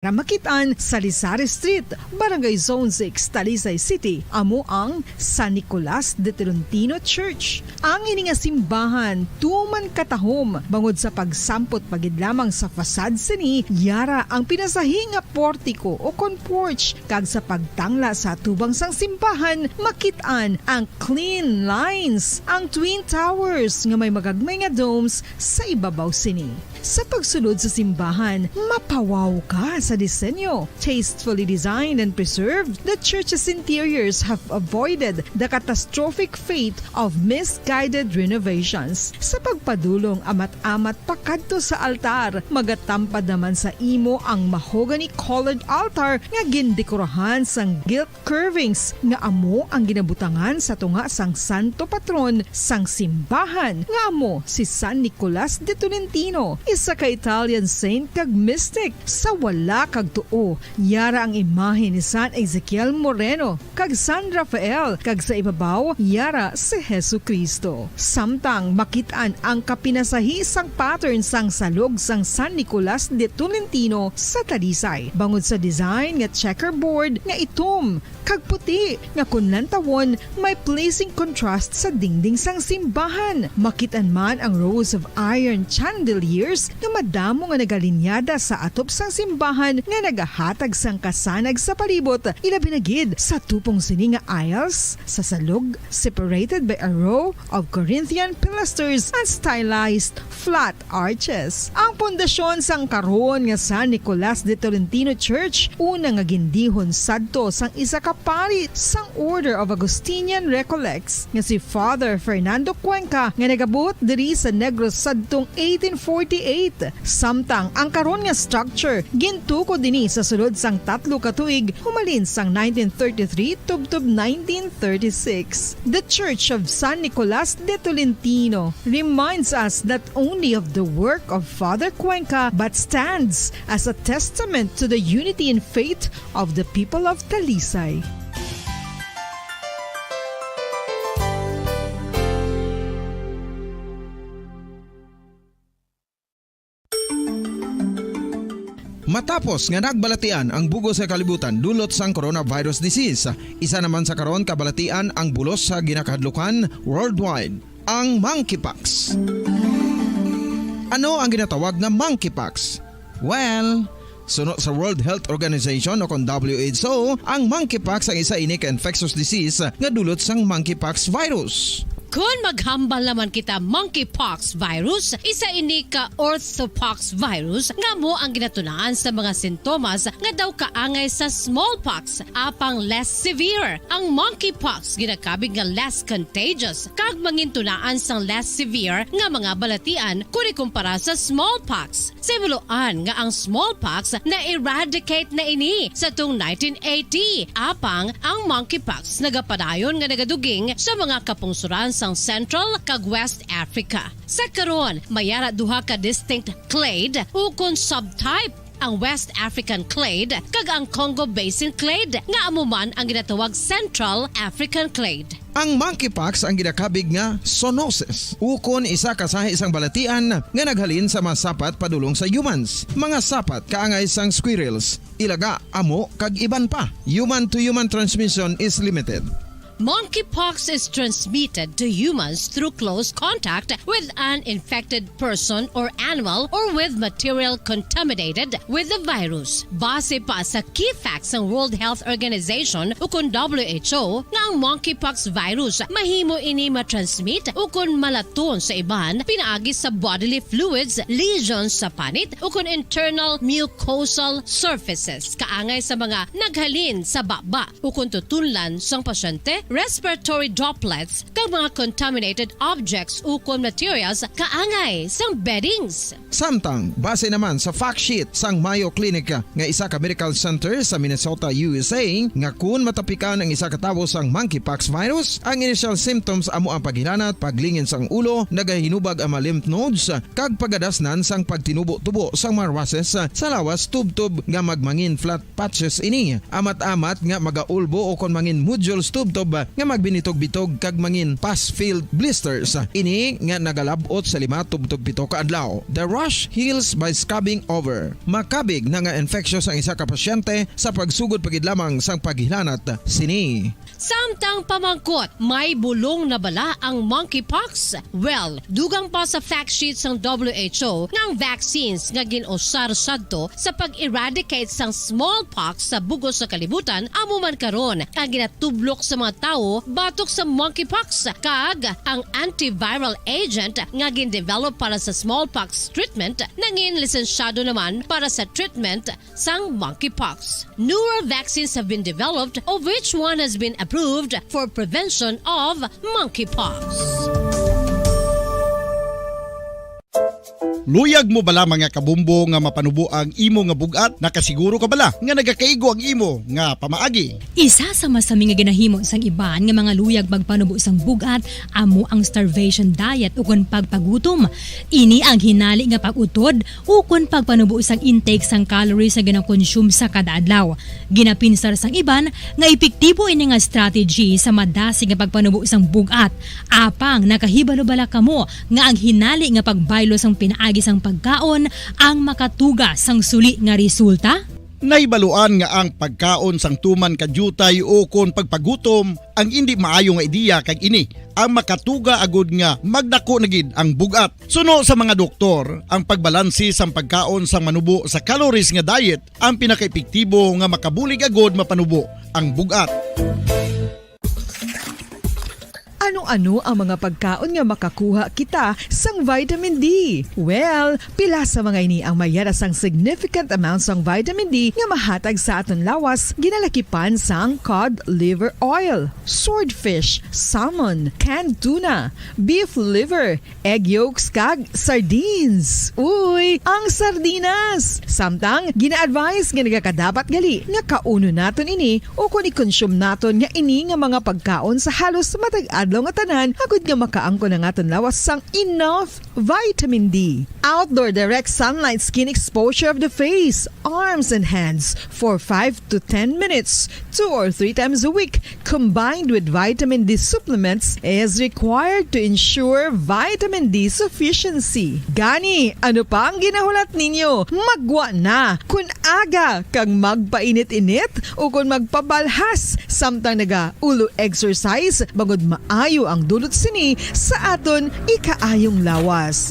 Ramakitan sa Lisari Street, Barangay Zone 6, Talisay City, amo ang San Nicolas de Tolentino Church. Ang ini nga simbahan tuman katahom bangod sa pagsampot pagid lamang sa fasad sini, yara ang pinasahi nga portiko o porch kag sa pagtangla sa tubang sang simbahan makitaan ang clean lines, ang twin towers nga may magagmay nga domes sa ibabaw sini. Sa pagsulod sa simbahan, mapawaw ka sa disenyo. Tastefully designed and preserved, the church's interiors have avoided the catastrophic fate of misguided renovations. Sa pagpadulong amat-amat pakadto sa altar, magatampad naman sa imo ang mahogany colored altar nga gindekorahan sang gilt curvings nga amo ang ginabutangan sa tunga sang santo patron sang simbahan nga amo si San Nicolas de Tolentino. Isa ka Italian saint kag mystic sa wala kag tuo. Yara ang imahe ni San Ezekiel Moreno kag San Rafael kag sa ibabaw yara si Jesucristo. Samtang makitaan ang kapinasahi sang pattern sang salog sang San Nicolas de Tolentino sa Talisay. Bangod sa design nga checkerboard nga itom kag puti nga kunlantawon may pleasing contrast sa dingding sang simbahan. Makitaan man ang rows of iron chandeliers nga madamo nga nagalinyada sa atop sang simbahan nga nagahatag sang kasanag sa palibot, ilabi na gid sa tupong sini nga aisles sa salog separated by a row of Corinthian pilasters and stylized flat arches. Ang pundasyon sang karon nga San Nicolas de Tolentino Church una nga gindihon sadto sang isa ka pari sang Order of Augustinian Recollects nga si Father Fernando Cuenca nga nagabot diri sa Negros sadtong 1848. Samtang ang karon nga structure gintuko dinhi sa sulod sang 3 ka tuig humalin sang 1933 tubtob 1936. The Church of San Nicolas de Tolentino reminds us not only of the work of Father Cuenca but stands as a testament to the unity and faith of the people of Talisay. Matapos nga nagbalatian ang bugos sa kalibutan dulot sang coronavirus disease, isa naman sa karon kabalatian ang bulos sa ginakahadlukan worldwide, ang monkeypox. Ano ang ginatawag na monkeypox? Well, sunod sa World Health Organization o kung WHO, ang monkeypox ang isa ini ka infectious disease nga dulot sang monkeypox virus. Kung maghambal naman kita monkeypox virus, isa ini ka orthopox virus nga mo ang ginatunaan sa mga sintomas nga daw kaangay sa smallpox, apang less severe. Ang monkeypox ginakabig nga less contagious kag mangintunaan sang less severe nga mga balatian kung ikumpara sa smallpox. Simuloan nga ang smallpox na eradicate na ini sa tung 1980, apang ang monkeypox nagapadayon nga nagaduging sa mga kapungsuran sang Central kag West Africa. Sa karon, mayara duha ka distinct clade ukon subtype, ang West African clade kag ang Congo Basin clade nga amuman ang ginatawag Central African clade. Ang monkeypox ang ginakabig nga zoonosis. Ukon isa ka sa isang balatian nga naghalin sa mga sapat padulong sa humans. Mga sapat kaangay sang squirrels, ilaga, amo kag iban pa. Human to human transmission is limited. Monkeypox is transmitted to humans through close contact with an infected person or animal or with material contaminated with the virus. Base pa sa key facts ng World Health Organization ukon WHO nga ang monkeypox virus mahimo ini matransmit ukon malaton sa iban pinaagi sa bodily fluids, lesions sa panit ukon internal mucosal surfaces kaangay sa mga naghalin sa baba ukon tutunlan sang pasyente, respiratory droplets kag mga contaminated objects ukon materials kaangay sang beddings. Samtang base naman sa fact sheet sang Mayo Clinic nga isa ka medical center sa Minnesota, USA, nga kun matapikan ang isa ka tawo sang monkeypox virus, ang initial symptoms amo ang paghilanat, paglingin sang ulo, nagahinubag ang mga lymph nodes kag pagadasnan sang pagtinubo-tubo sang mga rashes sa lawas tubtob nga magmangin flat patches ini. Amat-amat nga magaulbo o kon mangin nodules tubtob nga magbinitog-bitog kag mangin past-filled blisters. Ini nga nagalabot sa 5-7 ka adlaw. The rush heals by scabbing over. Makabig na nga infectious ang isa ka pasyente sa pagsugod pagid lamang sang paghilanat sini. Samtang pamangkot, may bulong na bala ang monkeypox? Well, dugang pa sa fact sheet ng WHO nga ang vaccines nga ginusar sadto sa pag-eradicate sang smallpox sa bugos sa kalibutan amo man karon ang ginatublok sa mga tao batok sa monkeypox kag ang antiviral agent nga gin-develop para sa smallpox treatment nangin lisensyado naman para sa treatment sang monkeypox. Newer vaccines have been developed of which one has been approved for prevention of monkeypox. Luyag mo bala mga kabumbo nga mapanubo ang imo nga bugat? Nakasiguro ka bala nga nagakaigo ang imo nga pamaagi? Isa sa masami nga ginahimo sang iban nga mga luyag magpanubo sang bugat amo ang starvation diet ukon pagpagutom. Ini ang hinali nga pag-utod ukon pagpanubo sang intake sang calories nga gina-consume sa kada adlaw. Ginapinsar sang iban nga epektibo ini nga strategy sa madasi nga pagpanubo sang bugat. Apang nakahibalo bala kamo nga ang hinali nga pagbaylo sang pinaagi sang pagkaon ang makatuga sang suli nga resulta? Naibaluan nga ang pagkaon sang tuman kadyutay o kon pagpagutom ang hindi maayo nga ideya kag ini ang makatuga agud nga magdako na gid ang bugat. Suno sa mga doktor, ang pagbalansi sang pagkaon sang manubo sa calories nga diet ang pinakaepektibo nga makabulig agud mapanubo ang bugat. Ano-ano ang mga pagkaon nga makakuha kita sang vitamin D? Well, pila sa mga ini ang mayara sang significant amounts sang vitamin D nga mahatag sa aton lawas ginalakipan sang cod liver oil, swordfish, salmon, canned tuna, beef liver, egg yolks kag sardines. Uy, ang sardinas! Samtang gina-advise nga nagakadapat gali nga kauno naton ini o kung i-consume naton nga ini nga mga pagkaon sa halos matag adlaw nga tanan agud nga makaangko na aton lawas sang enough vitamin D. Outdoor direct sunlight skin exposure of the face, arms and hands for 5 to 10 minutes 2 or 3 times a week combined with vitamin D supplements is required to ensure vitamin D sufficiency. Gani, ano pa ang ginahulat ninyo? Magwa na kun aga kang magpainit-init o kun magpabalhas samtang naga ulo exercise bangod maayo ang dulot sini sa aton ikaayong lawas.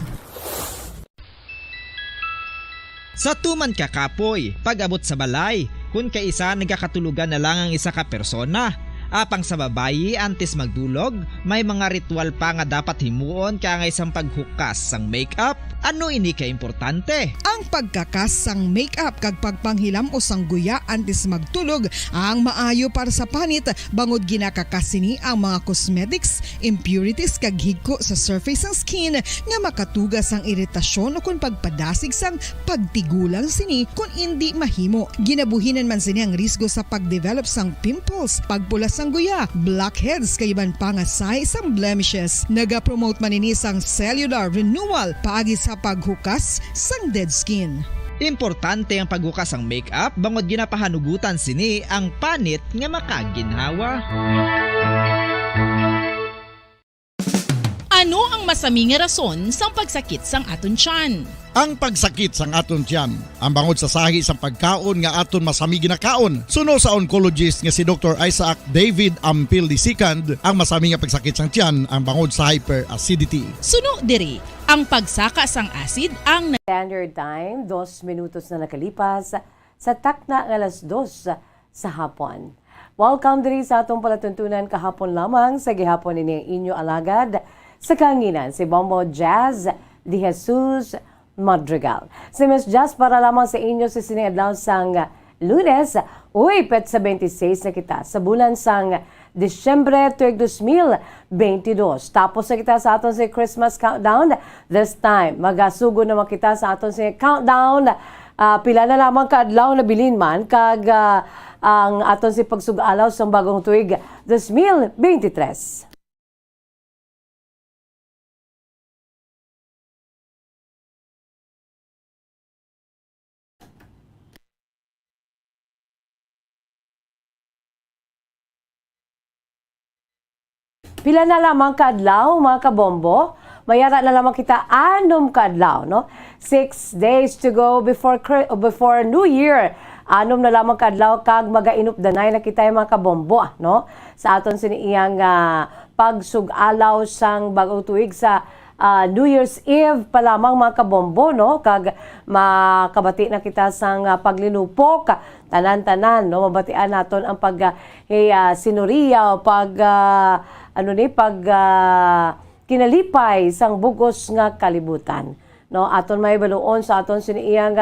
Sa tuman ka kapoy, pag-abot sa balay, kung kaisa nagakatulugan na lang ang isa ka persona. Apang sa babayi antes magdulog, may mga ritual pa nga dapat himuon kaya nga isang paghukas sang makeup. Ano ini ka importante? Ang pagkakas sang makeup kag pagpanghilam o sang guya antes magtulog ang maayo para sa panit bangod ginakakas sini ang mga cosmetics, impurities kag higko sa surface sang skin nga makatugas sang iritasyon o kung pagpadasig sang pagtigulang sini kung hindi mahimo. Ginabuhinan man sini ang risgo sa pagdevelop sang pimples, pagpula sang guya, blackheads kay iban pa nga size sang blemishes. Naga-promote man ini sang cellular renewal paagi sa paghukas sang dead skin. Importante ang paghukas ang makeup bangod ginapahanugutan sini ang panit nga makaginhawa. Ano ang masami nga rason sang pagsakit sang aton tiyan? Ang pagsakit sang aton tiyan, ang bangod sa sahi sang pagkaon nga aton masami ginakaon. Suno sa oncologist nga si Dr. Isaac David Ampil II, ang masami nga pagsakit sang tiyan ang bangod sa hyperacidity. Suno diri, ang pagsaka sang acid ang Standard Time, 2 minutos na nakalipas sa takna ng alas 2 sa hapon. Welcome diri sa atong palatuntunan kahapon lamang sa gihapon ini inyo alagad sa kanginan si Bombo Jazz de Jesus Madrigal. Si Miss Jazz para lamang sa inyo sa siniadlaw sang Lunes, uy, pet sa 26 na kita sa bulan sang Disyembre 2022. Tapos na kita sa aton si Christmas countdown. This time, magasugod naman kita sa aton si countdown. Pila na lamang kaadlaw na bilin man kag ang aton si pagsugalaw sa bagong tuig 2023. Pila na lamang kaadlaw, mga kabombo. Mayara na lamang kita 6 kaadlaw, no? 6 days to go before New Year. 6 na lamang kaadlaw kag magainup-danay na kita mga kabombo, no? Sa aton siniiyang pagsugalaw sang bagong tuig sa New Year's Eve pa lamang mga kabombo, no? Kag makabati na kita sang paglinupok, tanan-tanan, no? Mabatian naton ang sinuriya o kinalipay sang bugos nga kalibutan. No, aton may baluon sa aton siniiyang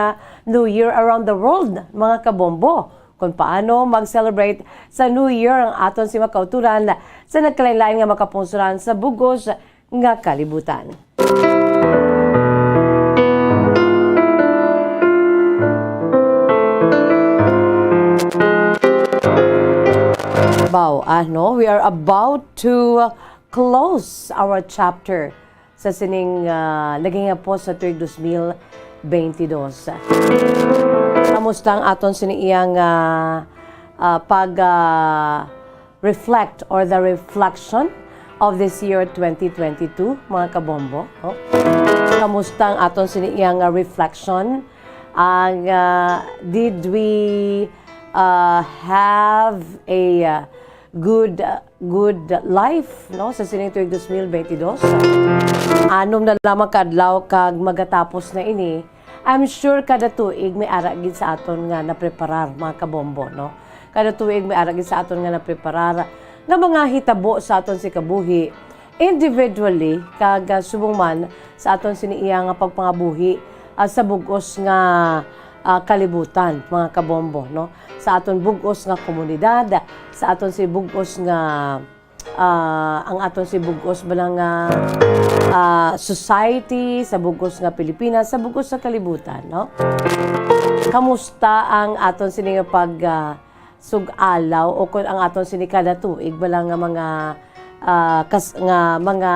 New Year around the world, mga kabombo. Kung paano mag-celebrate sa New Year ang aton si makauturan sa nagkalain-lain nga makapungsuran sa bugos nga kalibutan. We are about to close our chapter sa sining naging po sa tuig 2022. Kamusta ang aton siniiyang reflect or the reflection of this year 2022, mga kabombo? No? Kamusta ang aton siniiyang reflection? Did we have a good life, no, sa sining tuig 2022? 6 na lamang kadlaw kag magatapos na ini. I'm sure kada tuig may aragid sa aton nga napreparar, mga kabombo, no? Kada tuig may aragid sa aton nga napreparar nga mga hitabo sa aton si kabuhi individually kag subong man sa aton siniiya nga pagpangabuhi sa bugos nga kalibutan, mga kabombo, no? Sa aton bugos nga komunidad, sa aton si bugos nga ang aton si bugos balang society, sa bugos nga Pilipinas, sa bugos sa kalibutan, no? Kamusta ang aton sini nga sugalaw o kung ang aton sini kada tuig balang nga mga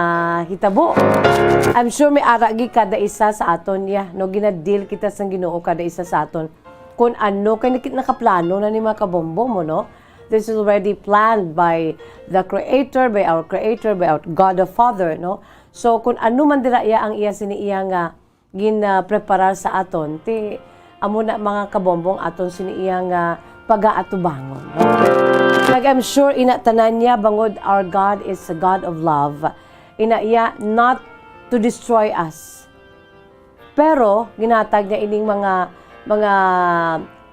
hitabo. I'm sure may aragi kada isa sa aton no, ginadil kita sang Ginoo kada isa sa aton kung ano kay nakaplano na ni mga kabombo mo, no? This is already planned by the Creator, by our God the Father, no? So kung ano man dira iya ang iya siniiya nga ginpreparar sa aton, ti amo na mga kabombong aton siniiya nga pagaatubangon, no? Like I'm sure inatanan niya bangod our God is a God of love. Iya not to destroy us. Pero ginatag niya ining mga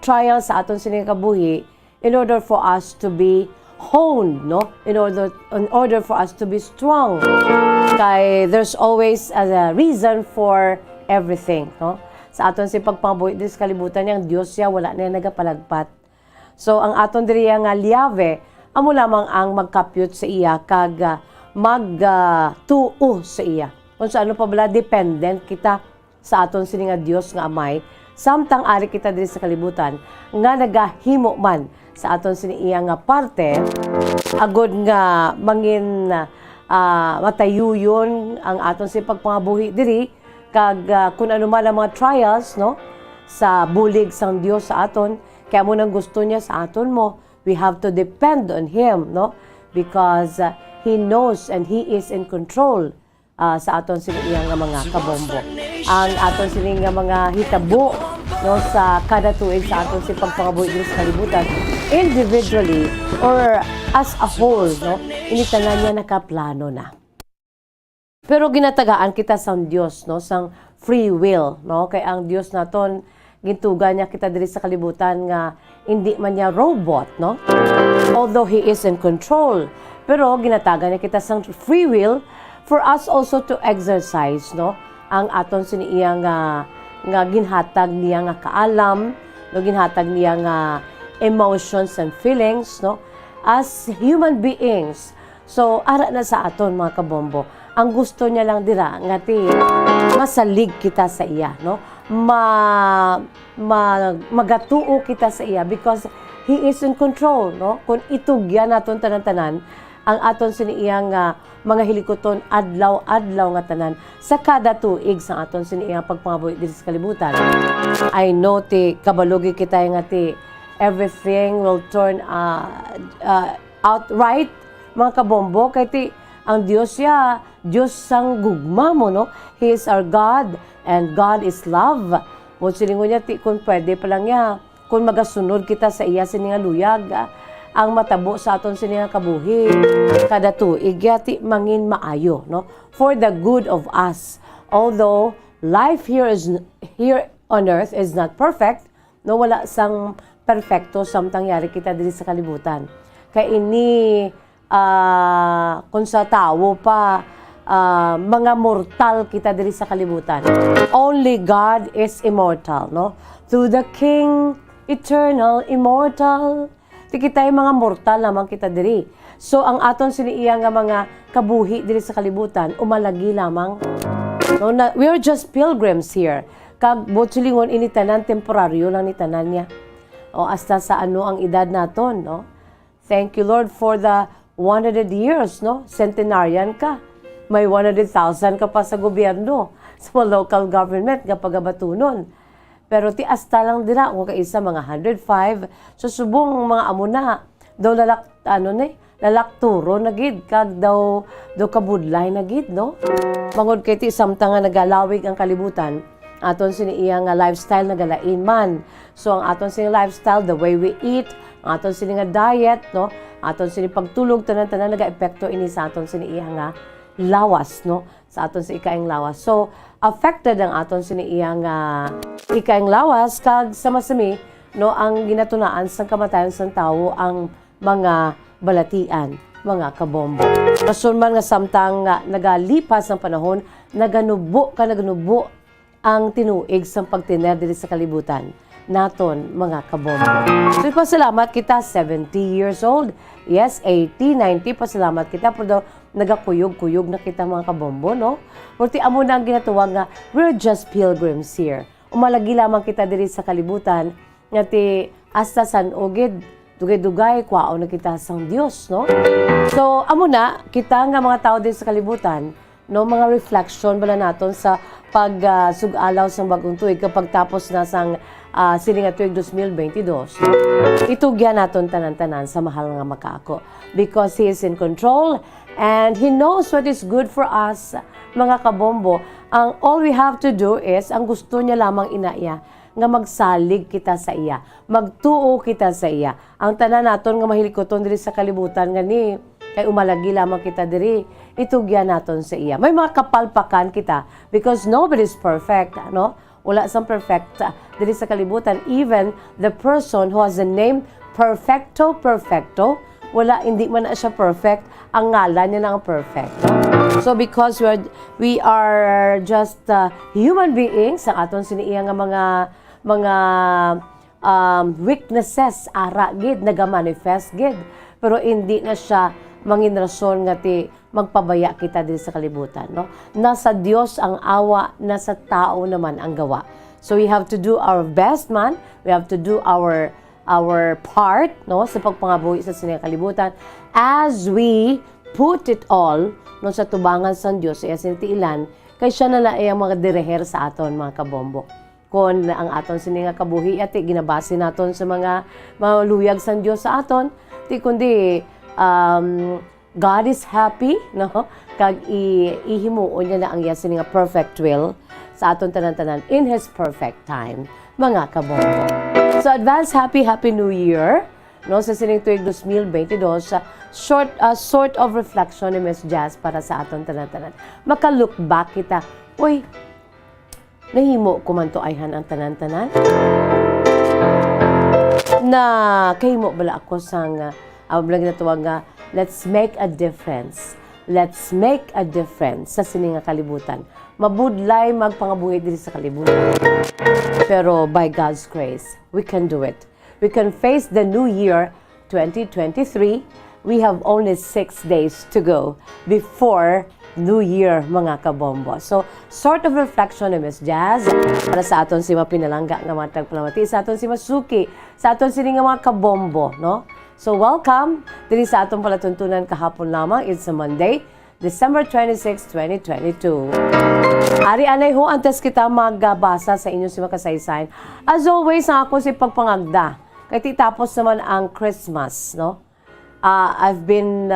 trials sa aton sining kabuhi in order for us to be honed, no? In order for us to be strong. Kay there's always a reason for everything, no? Sa aton si pagpangabuhi dis kalibutan yang Dios siya wala na nagapalagpat. So ang aton diriya nga liave amo lamang ang magkapyot sa iya kag magtuo sa iya. Kung sa ano pa bala dependent kita sa aton sini nga Dios nga amay samtang ari kita diri sa kalibutan nga nagahimo man sa aton sini iya nga parte agod nga mangin matayuyon ang aton si pagpangabuhi diri kag kun ano man ang mga trials, no, sa bulig sang Dios sa aton. Kaya mo nang gusto niya sa aton mo, we have to depend on Him, no? Because He knows and He is in control sa aton siniyang nga mga kabombo. Ang aton sining nga mga hitabo, no, sa kada tuig sa aton si pagpangabuhi diri sa kalibutan, individually or as a whole, no, initanan niya nakaplano na. Pero ginatagaan kita sa Dios, no, sang free will, no? Kay ang Dios naton gintugan niya kita diri sa kalibutan nga hindi man niya robot, no? Although He is in control, pero ginatagan niya kita sang free will for us also to exercise, no? Ang aton siniiya nga ginhatag niya nga kaalam, no, ginhatag niya nga emotions and feelings, no? As human beings. So ara na sa aton mga kabombo. Ang gusto niya lang dira nga ti masalig kita sa iya, no? Magatuo kita sa iya because He is in control, no? Kung itugya naton tanan-tanan ang aton siniiyang mga hilikoton adlaw-adlaw nga tanan sa kada tuig sa aton siniiyang pagpangabuhi diri sa kalibutan. I know ti kabalugi kita nga ti everything will turn out right, mga kabombo, kay ti Ang Diyos siya, Diyos sang gugma mo, no? He is our God, and God is love. Mo silingon niya, kung pwede pa lang niya, kung magasunod kita sa iya sininga luyag, ang matabo sa aton sininga kabuhi, kada tuig, ti mangin maayo, no? For the good of us. Although life here on earth is not perfect, no, wala sang perfecto samtang yari kita diri sa kalibutan. Kaya ini kung sa tao pa mga mortal kita diri sa kalibutan. Only God is immortal, no? To the King, eternal, immortal. Ti kita mga mortal lamang kita diri. So ang aton siniiya nga mga kabuhi diri sa kalibutan, umalagi lamang. No, we are just pilgrims here. Kag botsulingon ini tanan temporaryo lang ni tanan niya. O hasta sa ano ang edad naton, no? Thank you Lord for the 100 years, no? Centenarian ka. May 100,000 ka pa sa gobyerno, sa local government kapag abatunon. Pero ti asta lang dira kung kaisa mga 105, so subong mga amo na daw lalakturo na gid kag daw kabudlay na gid, no? Mangod kay ti samtang nga nagalawig ang kalibutan, aton siniiya nga lifestyle nagalain man. So ang aton sini lifestyle, the way we eat, ang aton sini nga diet, no? Aton sini pagtulog tanan-tanan nagaepekto ini sa aton siniiya nga lawas, no? Sa aton sa ikaing lawas. So affected ang aton siniiya nga ikaing lawas kag sama-sami, no, ang ginatunaan sa kamatayon sang tawo ang mga balatian, mga kabombo. Rason man nga samtang nagalipas ang panahon, naganubo ang tinuig sa pagtiner diri sa kalibutan naton, mga kabombo. So pasalamat kita, 70 years old. Yes, 80, 90, pasalamat kita. Pero nagakuyog-kuyog na kita, mga kabombo, no? Porque amo na ang ginatuwag nga, we're just pilgrims here. Umalagi lamang kita diri sa kalibutan, nga ti hasta san ogid, dugay-dugay, kwao na kita sang Dios, no? So, amo na, kita nga mga tao diri sa kalibutan, no, mga reflection bala naton sa pag-sugalaw sang bagong tuig kapag tapos na sang sininga tuig 2022. Itugyan naton tanan-tanan sa mahal nga makaako because He is in control and He knows what is good for us, mga kabombo. All we have to do is, ang gusto niya lamang inaya, nga magsalig kita sa iya, magtuo kita sa iya. Ang tanan naton nga mahilikoton diri sa kalibutan nga ni kay umalagi lamang kita diri, itugyan naton sa iya. May mga kapalpakan kita because nobody is perfect, no? Wala sang perfect diri sa kalibutan. Even the person who has the name Perfecto, wala, hindi man na siya perfect, ang ngalan niya na ang perfect. So because we are just human beings, ang aton siniiya nga mga weaknesses ara gid nagamanifest gid, pero hindi na siya mangin rason nga ti magpabaya kita diri sa kalibutan, no? Nasa Dios ang awa, nasa tao naman ang gawa. So we have to do our best, man. We have to do our part, no, sa pagpangabuhi sa sining kalibutan as we put it all, no, sa tubangan sa Dios sa sintiilan kay siya na laay ang mga direher sa aton, mga kabombo. Kung ang aton sininga kabuhi ati ginabase naton sa mga luyag sa Dios sa aton, ti kundi God is happy, no? Kag ihimuon niya na ang yasin nga perfect will sa aton tanan-tanan in His perfect time, mga kabombo. So advance happy New Year, no? Sa sining tuig 2022, sort of reflection ni Miss Jazz para sa aton tanan-tanan. Maka-look back kita, uy, nahimo ko man to ayhan ang tanan-tanan? Na kahimo bala ako sang vlog na tuwag nga, let's make a difference. Let's make a difference sa sininga kalibutan. Mabudlay magpangabuhi diri sa kalibutan. Pero by God's grace, we can do it. We can face the new year 2023. We have only 6 days to go before New Year, mga kabombo. So, sort of reflection ni Miss Jazz para sa aton si mapinalangga nga matag palamati, sa aton si Masuki, sa aton si nga mga kabombo, no? So welcome diri sa atong palatuntunan kahapon lamang. It's a Monday, December 26, 2022. Ari anay ho antes kita magbasa sa inyong si makasaysayan. As always, ang ako si pagpangagda. Kay titapos naman ang Christmas, no? I've been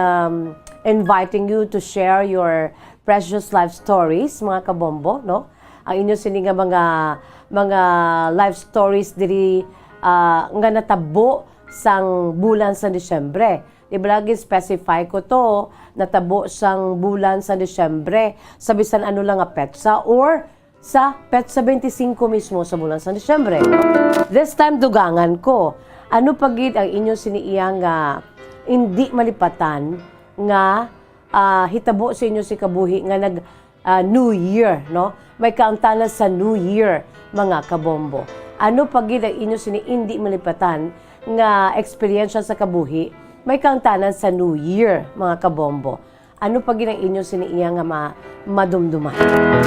inviting you to share your precious life stories, mga kabombo, no? Ang inyo sini nga mga life stories diri nga natabo sang bulan sa Disyembre. Diba lagi specify ko to, natabo sang bulan sa Disyembre, sa bisan ano lang nga petsa or sa petsa 25 mismo sa bulan sa Disyembre. This time dugangan ko, ano pagid ang inyo siniiya nga hindi malipatan nga hitabo sa inyo si kabuhi nga nag New Year, no? May kaangtanan sa New Year, mga kabombo. Ano pagid ang inyo sini hindi malipatan nga experience sa kabuhi? May kaangtanan sa New Year, mga kabombo. Ano pagid ang inyo siniiya nga madumduman?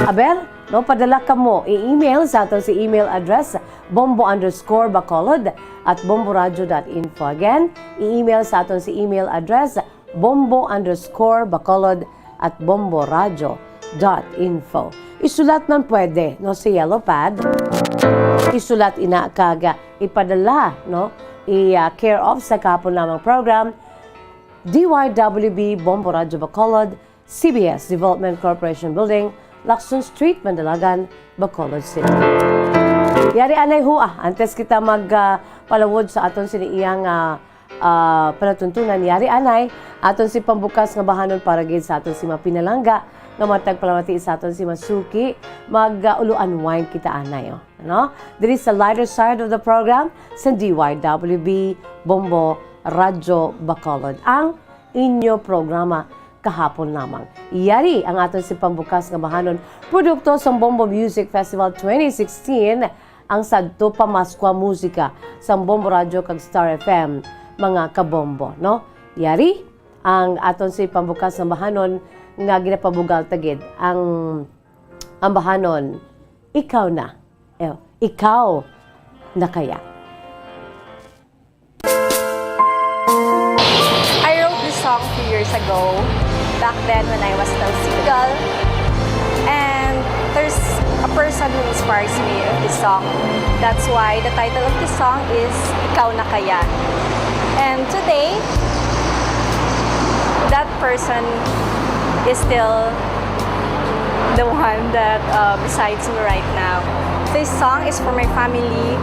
Aber, no, padala ka mo i-email sa aton si email address bombo_bacolod@bomboradio.info. Again, i-email sa aton si email address bombo_bacolod@bomboradio.info. Isulat man pwede, no, sa yellow pad. Isulat ina kaga ipadala, no, i-care of sa kahapon lamang program, DYWB Bombo Radio Bacolod, CBS Development Corporation Building, Lacson Street, Mandalagan, Bacolod City. Yari anay antes kita magpalawod sa aton siniiyang panatuntunan, yari anay, aton si pambukas nga bahanon para gid sa aton si Mapinalangga, nga matag palamati sa aton si Masuki, mag-uluan wine kita anay. No? Diri sa lighter side of the program, sa DYWB Bombo Radio Bacolod, ang inyo programa kahapon lamang. Iyari ang aton si pambukas nga bahanon, produkto sa Bombo Music Festival 2016, ang sadto pamaskwa musika sa Bombo Radio kag Star FM, mga kabombo, no? Yari ang aton si pambukas nga bahanon nga ginapabugal tagid ang bahanon, ikaw na. Ikaw na kaya. I wrote this song a few years ago, back then when I was still single. And there's a person who inspires me in this song. That's why the title of this song is Ikaw na Kaya. And today, that person is still the one that besides me right now. This song is for my family,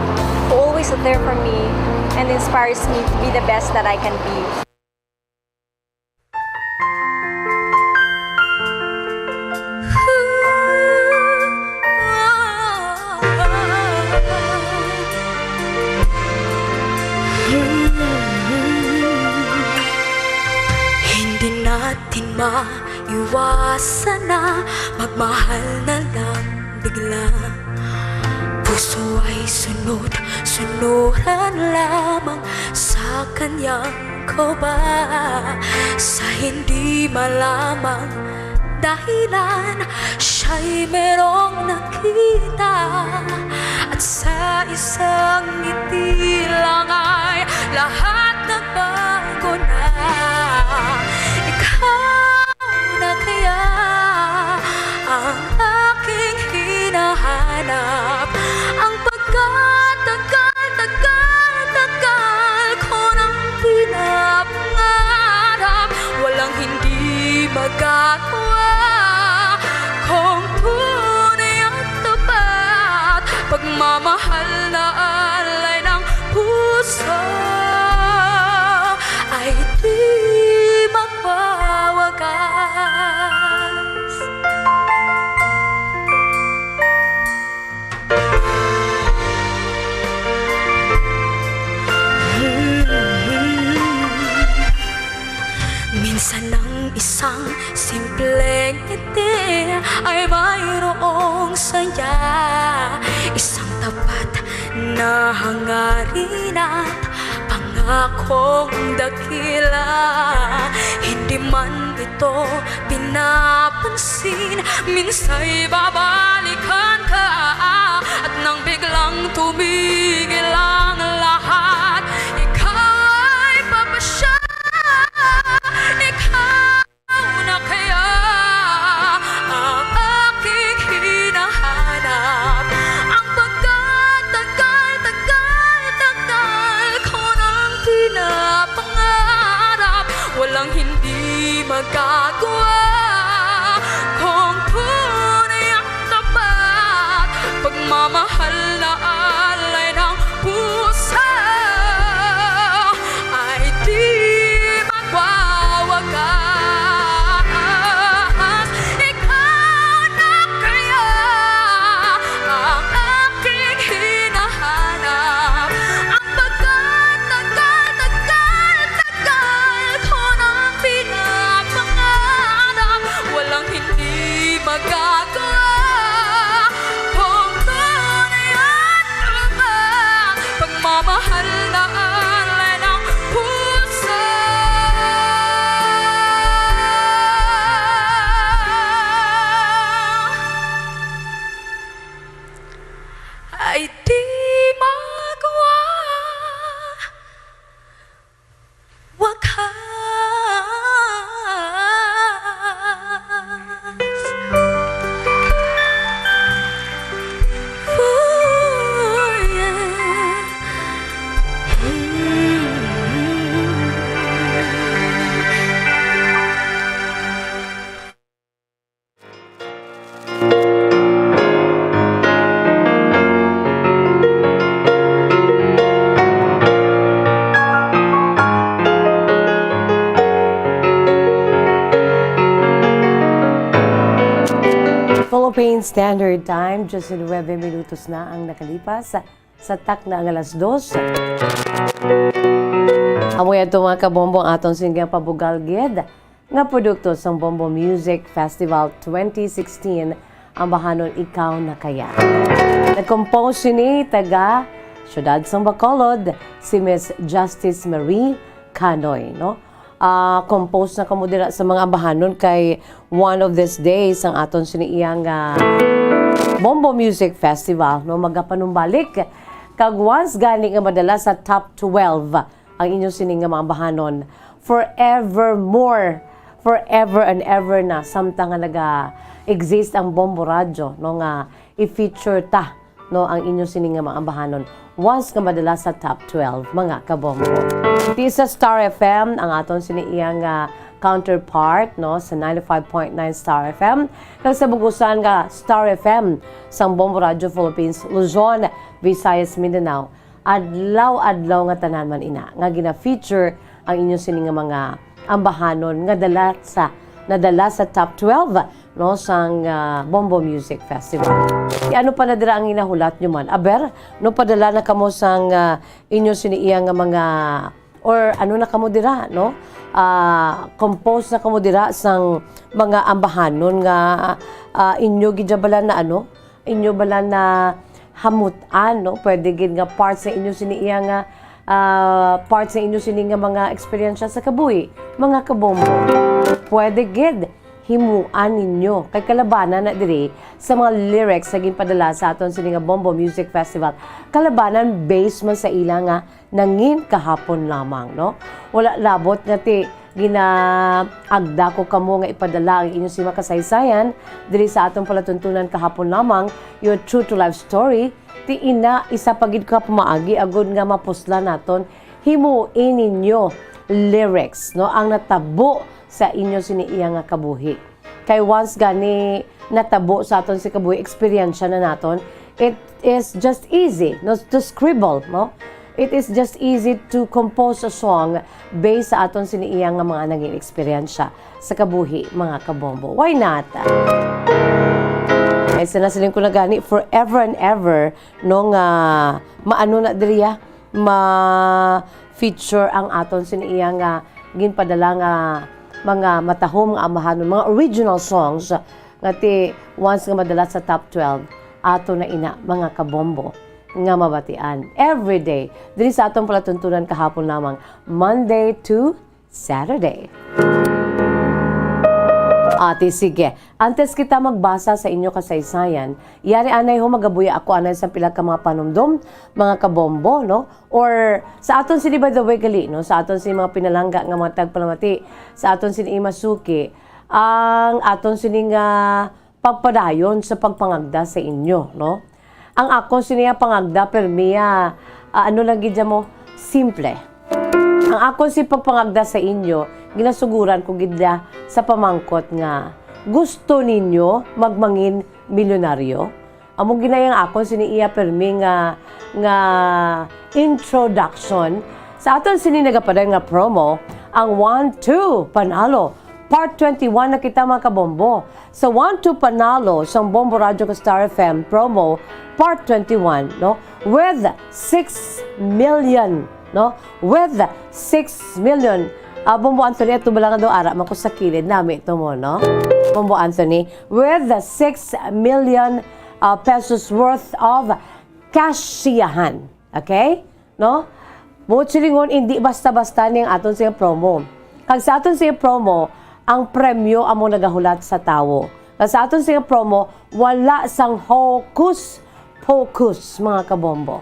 who always are there for me and inspires me to be the best that I can be. Hindi natin maiwasan na magmahal na lang bigla. Puso ay sunuran lamang sa kanyang koba. Sa hindi malamang dahilan, siya'y merong nakita. At sa isang ngiti lang ay lahat nagbago na. Ikaw na kaya ang aking hinahanap. Ang pagkatagal ko nang pinapangarap, walang hindi magagawa kung tunay at tapat, pagmamahal na alay ng puso ay di magwawagas. Minsan ang isang simpleng ngiti ay mayroong saya, isang tapat na hangarin at pangakong dakila. Hindi man ito pinapansin, minsa'y babalikan ka at nang biglang tumigil ang lahat, ikaw ay papasya. Ikaw na kaya ang aking hinahanap. Ang pagkatagal ko nang pinapangarap, walang hindi magagawa. Kung tunay ang tapat, pagmamahal na alay ng puso ay di magwawakas. Ikaw na kaya ang aking hinahanap. Ang tagal ko nang pinapangarap, walang hindi magagawa. Kung tunay at tapat, pagmamahal na alay ng puso ay di magwawakas. Ooh, yeah. Philippine Standard Time, 19 minutos na ang nakalipas sa tak na ang alas 2. Amoy ato mga kabombong aton singgang pabugalgid nga produkto sa Bombo Music Festival 2016 ang bahanon Ikaw na Kaya. Nag-compose ni taga Syudad sa Bacolod si Miss Justice Marie Canoy, no? Compose na kamo dira sa mga bahanon kay one of these days ang aton siniiyang Bombo Music Festival, no, magapanumbalik kag once gani nga madala sa top 12 ang inyong sining nga mga bahanon forevermore, forever and ever na samtang nga naga-exist ang Bombo Radio, no, nga i-feature ta, no, ang inyong sining nga mga bahanon once nga madala sa top 12 mga kabombo. Iti sa Star FM ang aton siniiyang counterpart, no, sa 95.9 Star FM kag sa bugusan nga Star FM sang Bombo Radio Philippines, Luzon, Visayas, Mindanao. Adlaw-adlaw nga tanan man ina nga gina-feature ang inyong sining nga mga ambahanon nga nadala sa top 12, no, sang Bombo Music Festival. Ano pa na dira ang inahulat nyo man? Aber, no, padala na kamo sang inyo siniiyang nga mga or ano na kamo dira, no? Compose na kamo dira sang mga ambahanon nga inyo gijabalan na ano? Inyo bala na hamutan, no? Pwede gid nga parts sa inyo siniiyang nga parts sa inyo sini nga mga experience sa kabuhi, mga kabombo. Pwede gid himuan ninyo kay kalabanan na diri sa mga lyrics sa ginpadala sa aton sini nga Bombo Music Festival. Kalabanan based man sa ila nga nangin kahapon lamang, no? Wala labot nga ti ginaagda ko kamo nga ipadala ang inyong sima kasaysayan diri sa atong palatuntunan kahapon lamang, your true to life story. Ti ina isa pagid ka pumaagi agud nga mapusla naton himuin ninyo lyrics, no, ang natabo sa inyo siniiya nga kabuhi. Kay once gani natabo sa aton si kabuhi experience na naton, it is just easy, no, to scribble, no? It is just easy to compose a song based sa aton siniiya nga mga naging experience sa kabuhi, mga kabombo. Why not? Ay sinasiling ko na gani forever and ever no nga maano na diriya ma-feature ang aton siniiya nga ginpadala nga mga matahom nga amahanon, mga original songs nga ti once nga madala sa top 12 ato na ina mga kabombo nga mabatian every day diri sa atong palatuntunan kahapon lamang Monday to Saturday. Ate, sige. Antes kita magbasa sa inyo kasaysayan, yari anay ho magabuya ako anay sa pila ka mga panumdom, mga kabombo, no? Or sa aton sini by the way gali, no? Sa aton sini mga pinalangga nga mga tagpalamati, sa aton sini Imasuki, ang aton sini nga pagpadayon sa pagpangagda sa inyo, no? Ang ako siniya pangagda permiya ano lang gidya mo simple. Ang akon si pagpangagda sa inyo, ginasuguran ko gidya sa pamangkot nga gusto ninyo magmangin milyonaryo. Amo ginayang akon sini iya permi nga introduction sa aton sini nagapaday nga promo ang 1-2 panalo. Part 21 na kita mga kabombo. Sa 1-2 panalo sa Bombo Radio ka Star FM promo Part 21, no? With 6 million, no? With 6 million. Bombo Anthony, ito ba lang daw ara man ko sa kilid namin ito mo, no? Bombo Anthony, with 6 million pesos worth of cash siyahan. Okay? No? Silingon, hindi basta-basta niyang aton siya promo. Kag sa aton siya promo, ang premyo amo nagahulat sa tawo. Kag sa aton siya promo, wala sang hocus-pocus, mga kabombo.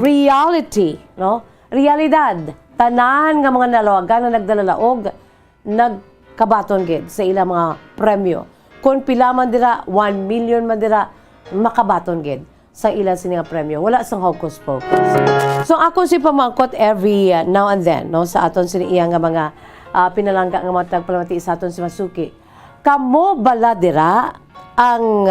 Reality, no? Realidad. Tanan nga mga nalawagan na nagdalalaog, nagkabaton gid sa ilang mga premyo. Kung pila man dira, 1 million man dira, makabaton gid sa ilang sininga premyo. Wala sang hocus pocus. So ako si pamangkot every now and then, no, sa aton siniya nga mga pinalangga nga mga tagpalamati sa aton si Masuki. Kamo bala dira ang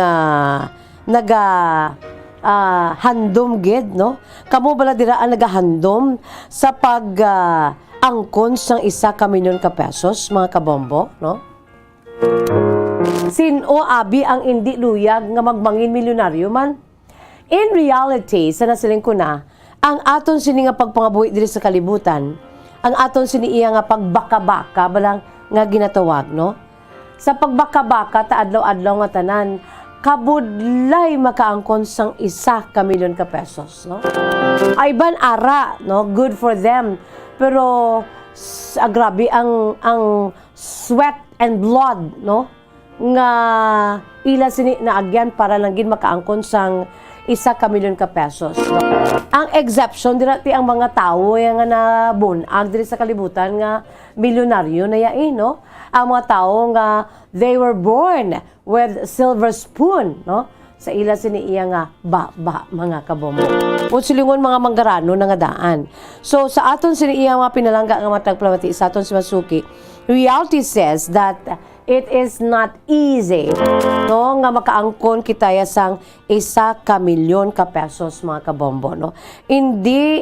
handom gid, no? Kamo bala dira ang nagahandom sa pag angkon sang 1 milyon ka pesos, mga kabombo, no? Sino abi ang hindi luyag nga magmangin milyonaryo man? In reality, sa nasiling ko na, ang aton sini nga pagpangabuhi diri sa kalibutan, ang aton sini iya nga pagbaka-baka balang nga ginatawag, no? Sa pagbaka-baka ta adlaw-adlaw nga tanan, kabudlay makaangkon sang 1 milyon ka pesos, no? Ay ban ara, no? Good for them. Pero grabe ang sweat and blood, no? Nga ila sini na agyan para lang gid makaangkon sang 1 milyon ka pesos. No? Ang exception dirati ang mga tao nga nabunag diri sa kalibutan nga milyonaryo na yain, no? Ang mga tao nga they were born with silver spoon, no? Sa ila sini iya nga mga kabombo. Silingon mga manggarano na nga daan. So sa aton sini iya mga pinalangga nga matagplamati sa aton si Masuki, reality says that it is not easy, no, nga makaangkon kita sang 1 milyon ka pesos, mga kabombo, no? Hindi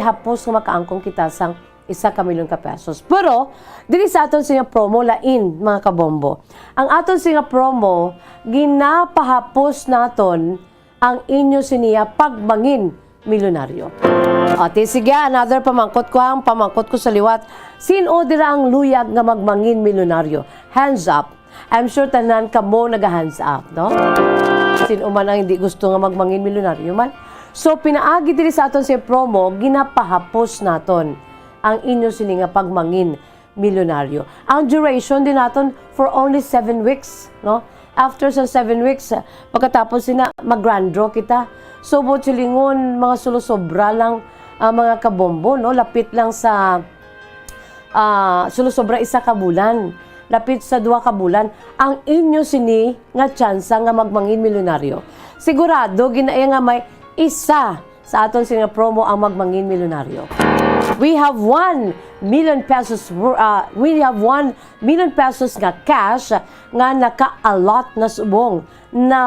hapos nga makaangkon kita sang 1 milyon ka pesos. Pero dili sa aton siya promo lain, mga kabombo. Ang aton siya promo ginapahapos naton ang inyo siniya pagmangin milyonaryo. Ate, sige, another pamangkot ko. Ang pamangkot ko sa liwat. Sino dira ang luyag nga magmangin milyonaryo? Hands up. I'm sure tanan ka mo nag-hands up, no? Sino man ang hindi gusto nga magmangin milyonaryo man? So, pinaagi diri sa aton si promo, ginapahapos naton ang inyo sini nga pagmangin milyonaryo. Ang duration din naton for only 7 weeks, no? After sa 7 weeks, pagkatapos sina mag-grand draw kita. So, silingon, mga sulusobra lang mga kabombo, no? Lapit lang sa sulusobra 1 ka bulan. Lapit sa 2 ka bulan. Ang inyo sini nga tsansa nga magmangin milyonaryo. Sigurado, ginaya nga may 1 sa aton sini nga promo ang magmangin milyonaryo. We have 1 million pesos nga cash nga naka-allot na subong na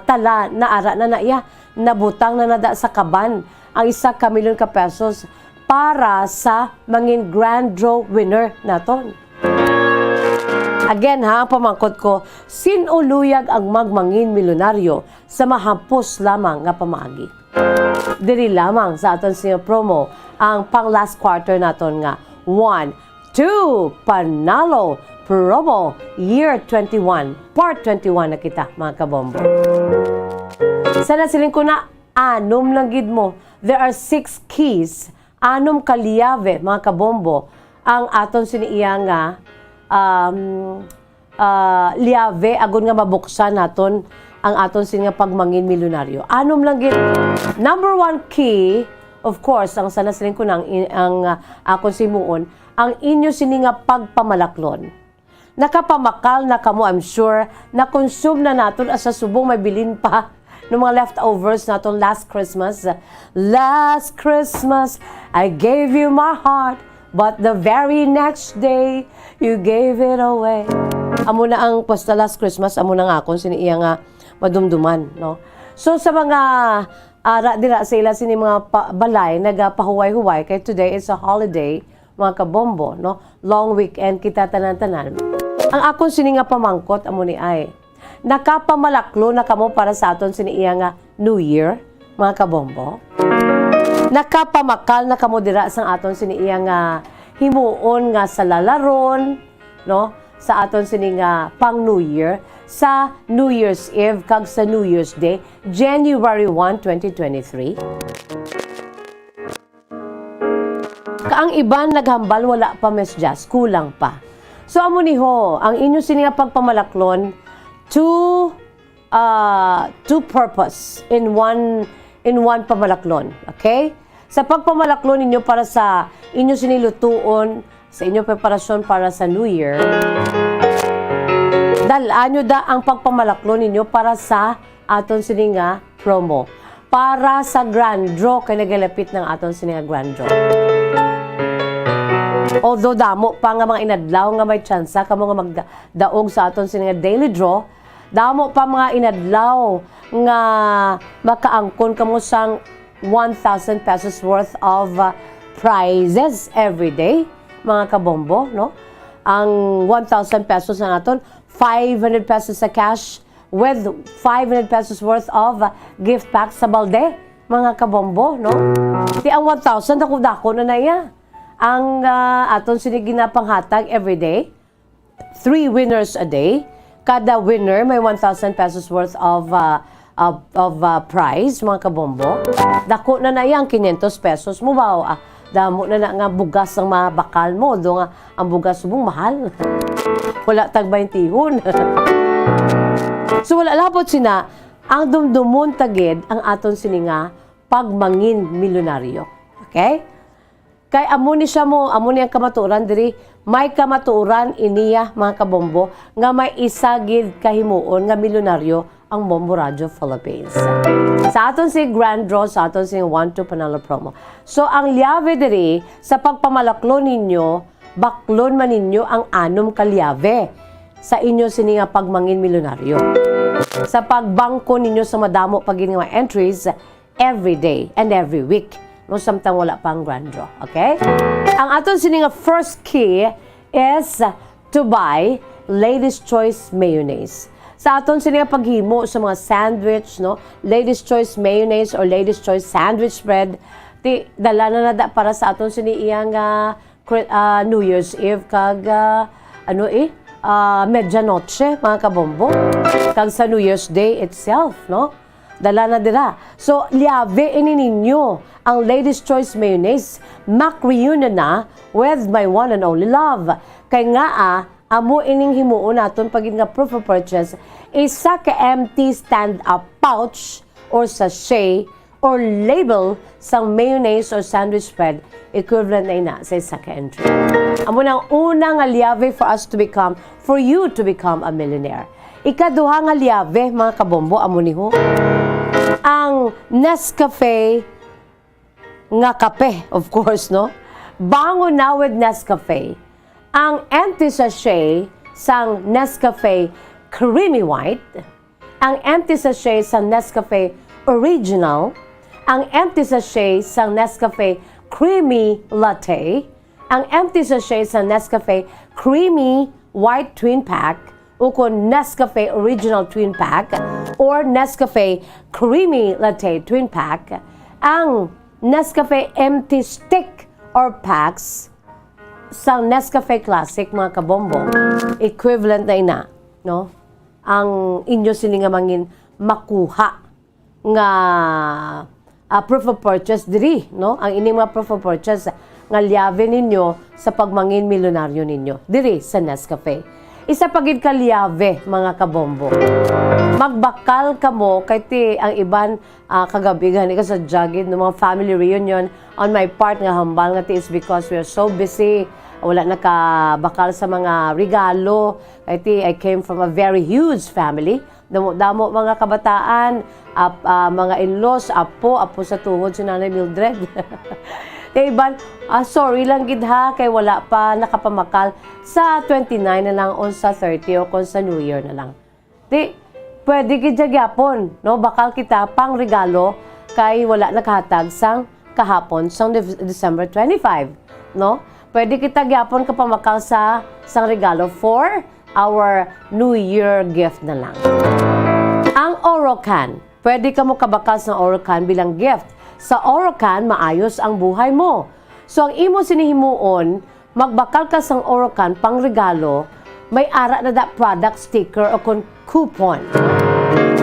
tala na ara na naiya nabutang na nada sa kaban ang 1 milyon ka pesos para sa mangin grand draw winner naton. Again ha, ang pamangkot ko, sinuluyag ang magmangin milyonaryo sa mahampos lamang nga pamaagi. Diri lamang sa aton siya promo ang pang last quarter naton nga 1-2 panalo promo year 21 part 21 na kita, mga kabombo. Sana siling ko na anom lang gid mo. There are 6 keys, anom kaliyave, mga kabombo, ang aton siniiya nga liave agon nga mabuksan naton ang aton sin nga pagmangin milyonaryo. Anom lang gid. Number 1 key, of course, ang sana siling ko nang ang ako simuon, ang inyo sini nga pagpamalaklon. Nakapamakal na kamo, I'm sure, na consume na naton asa subong may bilin pa ng mga leftovers naton last Christmas. Last Christmas, I gave you my heart, but the very next day, you gave it away. Amo na ang posta last Christmas, amo na nga akong siniiya nga madumduman, no? So sa mga ara dira sa ila sini mga balay nagapahuway-huway kay today is a holiday, mga kabombo, no? Long weekend kita tanan-tanan. Ang akong sini nga pamangkot amo ni ay nakapamalaklo na kamo para sa aton siniiya nga New Year, mga kabombo. Nakapamakal na kamo dira sa aton siniiya nga himuon nga sa lalaron, no? Sa aton sini nga pang New Year, sa New Year's Eve kag sa New Year's Day, January 1, 2023. Kaang iban naghambal wala pa medyas, kulang pa. So amo ni ho, ang inyo sini nga pagpamalaklon two purpose in one pamalaklon, okay? Sa pagpamalaklon ninyo para sa inyo sinilutuon, sa inyo preparasyon para sa New Year, dalaan nyo da ang pagpamalaklon ninyo para sa aton sini nga promo. Para sa grand draw, kay nagalapit ng aton sini nga grand draw. Although damo pa nga mga inadlaw nga may tsansa kamo nga magdaog sa aton sini nga daily draw, damo pa mga inadlaw nga makaangkon kamo sang 1,000 pesos worth of prizes every day, mga kabombo, no? Ang 1,000 pesos na naton, 500 pesos sa cash with 500 pesos worth of gift pack sa balde, mga kabombo, no? Di ang 1,000 dako na iya. Ang aton sinigi na panghatag every day, 3 winners a day. Kada winner may 1,000 pesos worth of prize, mga kabombo. Dako na iya ang 500 pesos mo ba? Damo na nga bugas ang mabakal mo. Do nga ang bugas mong mahal. Wala tag 20 So wala labot sina ang dumdumon tagid ang aton sininga pagmangin milyonaryo. Okay? Kay amo ni siya mo, amo ni ang kamaturan diri, may kamaturan iniya, mga kabombo, nga may isagid kahimuon nga milyonaryo ang Bombo Radio Philippines. Sa aton si Grand Draw, sa aton si 1-2 Panalo Promo. So ang liave diri sa pagpamalaklo ninyo, baklon man ninyo ang 6 kalyave sa inyo sini nga pagmangin milyonaryo. Sa pagbangko ninyo sa madamo pagini nga entries every day and every week. No, samtang wala pang grand draw. Okay? Ang aton sini nga first key is to buy Ladies Choice Mayonnaise. Sa aton sini nga paghimo sa mga sandwich, no? Ladies Choice Mayonnaise or Ladies Choice Sandwich Spread, dala na nada para sa aton sini iyang New Year's Eve kag medianoche, mga kabombo. Kag sa New Year's Day itself, no? Dala na dira. So, liave ini ninyo ang Ladies Choice Mayonnaise. Mac-reunion na with my one and only love. Kay nga amo ining himuon naton pag nga proof of purchase, isa ka empty stand-up pouch or sachet or label sa mayonnaise or sandwich spread, equivalent na ina sa isa ka entry. Amo nang unang liave for you to become a millionaire. Ikaduha nga liave, mga kabombo, amo ni ho, ang Nescafe nga kape, of course, no? Bango na with Nescafe. Ang empty sachet sang Nescafe Creamy White, ang empty sachet sang Nescafe Original, ang empty sachet sang Nescafe Creamy Latte, ang empty sachet sang Nescafe Creamy White Twin Pack, o kung Nescafe Original Twin Pack or Nescafe Creamy Latte Twin Pack, ang Nescafe Empty Stick or Packs sa Nescafe Classic, mga kabombo, equivalent na ina, no? Ang inyo sininga mangin makuha nga proof of purchase diri, no? Ang ini mga proof of purchase nga liave ninyo sa pagmangin milyonaryo ninyo diri sa Nescafe. Isa pagid ka liave, mga kabombo. Magbakal kamo kay ti ang iban kagabi gani ka sa jagid ng mga family reunion on my part nga hambal nga ti is because we are so busy wala nakabakal sa mga regalo. I came from a very huge family. Damo mga kabataan, mga in-laws, apo sa tuhod si Nanay Mildred. Iban, sorry lang gid ha, kay wala pa nakapamakal sa 29 na lang o sa 30 o kung sa New Year na lang. Pwede gid gyapon, no? Bakal kita pang regalo kay wala nakahatag sang kahapon sang December 25, no? Pwede kita gyapon kapamakal sa sang regalo for our New Year gift na lang. Ang Orocan, pwede ka mo kabakal sa Orocan bilang gift. Sa Orocan, maayos ang buhay mo. So, ang imo sinihimuon, magbakal ka sa Orocan pang regalo, may ara na da product sticker o coupon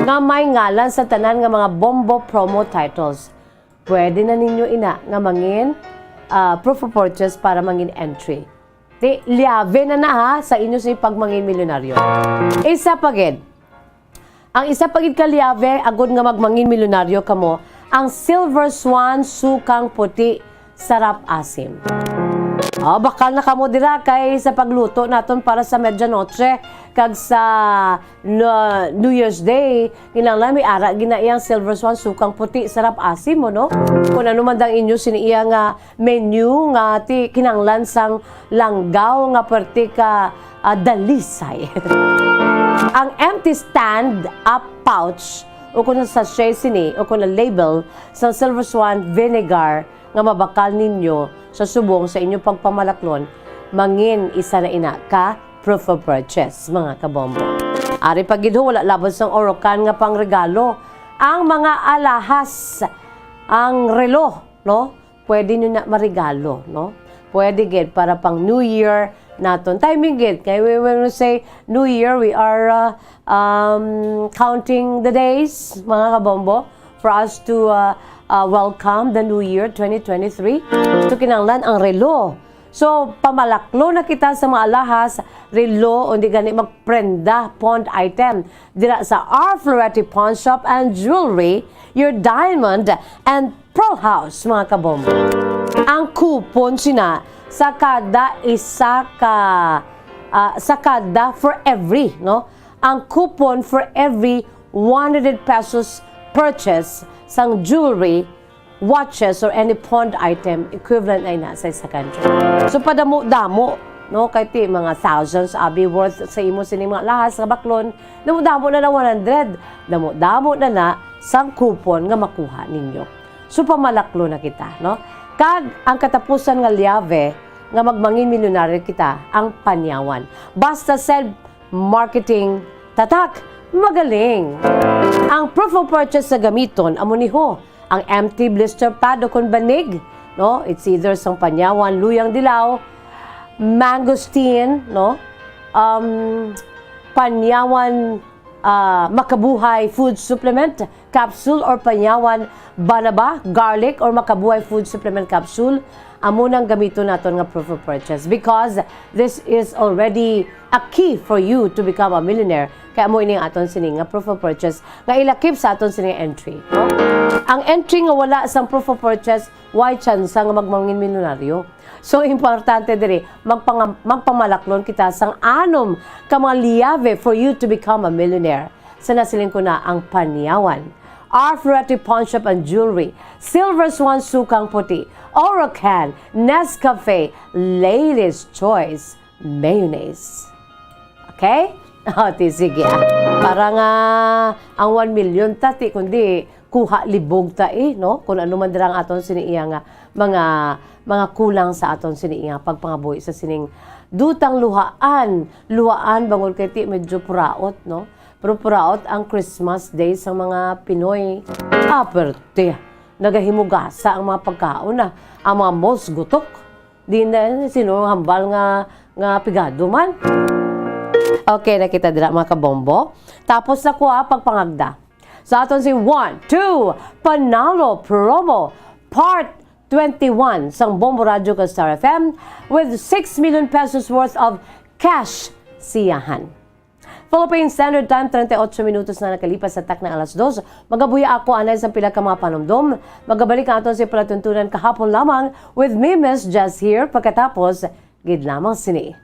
nga may ngalan sa tanan nga mga Bombo promo titles. Pwede na ninyo ina nga mangin proof of purchase para mangin entry. Liave na ha sa inyo sa pagmangin milyonaryo. Isa pagid. Ang isa pagid ka liave, agod nga magmangin milyonaryo kamo, ang Silver Swan Sukang Puti Sarap Asim. Bakal na kamo dira kay sa pagluto naton para sa medianoche kag sa New Year's Day, kinahanglan may ara ginaiyang Silver Swan Sukang Puti Sarap Asim mo, no? Kung ano man dang inyo siniya nga menu nga ti kinahanglan sang langgaw nga perti ka dalisay. Ang empty stand-up pouch o kung sa sachet sini o kung na label sa Silver Swan vinegar nga mabakal ninyo sa subong sa inyong pagpamalaklon, mangin isa na ina ka proof of purchase, mga kabombo. Ari pagidho, wala labot sang Orocan nga pang regalo. Ang mga alahas, ang relo, no? Pwede nyo na marigalo, no? Pwede gid para pang New Year naton. Timing gid. Kaya when we say New Year, we are counting the days, mga kabombo, for us to welcome the New Year 2023. So, kinanglan ang relo. So, pamalaklo na kita sa mga alahas, relo, o di gani magprenda, pawn item. Dira sa our Floreti Pawn Shop and Jewelry, your diamond and pearl house, mga kabombo. Ang coupon sina sa kada isa ka, sa kada for every, no? Ang coupon for every 100 pesos purchase sang jewelry, watches, or any pawned item, equivalent ay nasa isa country. So, padamo-damo, no? Kahit mga thousands, worth sa imo sining mga lahas sa baklon, damo-damo na 100. Damo-damo na sang coupon nga makuha ninyo. So, pamalaklo na kita, no? Kag, ang katapusan nga liave, nga magmangin milyonaryo kita, ang panyawan. Basta said marketing tatak, magaling. Ang proof of purchase sa gamiton, amuniho, ang empty blister pad o kung banig, no? It's either sang panyawan, luyang dilaw, mangosteen, no? Panyawan makabuhay food supplement capsule or panyawan banaba, garlic or makabuhay food supplement capsule. Amo nang gamito naton nga proof of purchase because this is already a key for you to become a millionaire. Kaya mo ini aton sini nga proof of purchase nga ilakip sa aton sini entry, no? Ang entry nga wala sang proof of purchase, why chance nga magmangin milyonaryo? So importante diri magpamalaklon kita sang anom ka mga liave for you to become a millionaire. Sa nasiling ko na ang panyawan, our Floreti Pawn Shop and Jewelry, Silver Swan Sukang Puti, Orocan, Nescafe, Ladies' Choice, Mayonnaise. Okay? Sige. Parang ang 1 million tati, kundi kuha libog ta no? Kung ano man dirang aton siniiya nga mga kulang sa aton siniiya pagpangabuhi sa sining dutang luhaan bangol kay ti medyo puraot, no? Pero puraot ang Christmas Day sa mga Pinoy. Aperte, nagahimugasa ang mga pagkaon na. Ang mga most gutok. Di na sino hambal nga pigado man. Okay, nakita dira mga kabombo. Tapos na ko pagpangagda. Sa aton si 1, 2, Panalo Promo Part 21 sang Bombo Radio ka Star FM with 6 million pesos worth of cash siyahan. Philippine Standard Time, 38 minutos na nakalipas sa tak na alas 2. Magabuya ako anay sa pila ka mga panumdom. Magabalik ang aton sa palatuntunan kahapon lamang with me, Miss Jazz here. Pagkatapos, Gid lamang sini.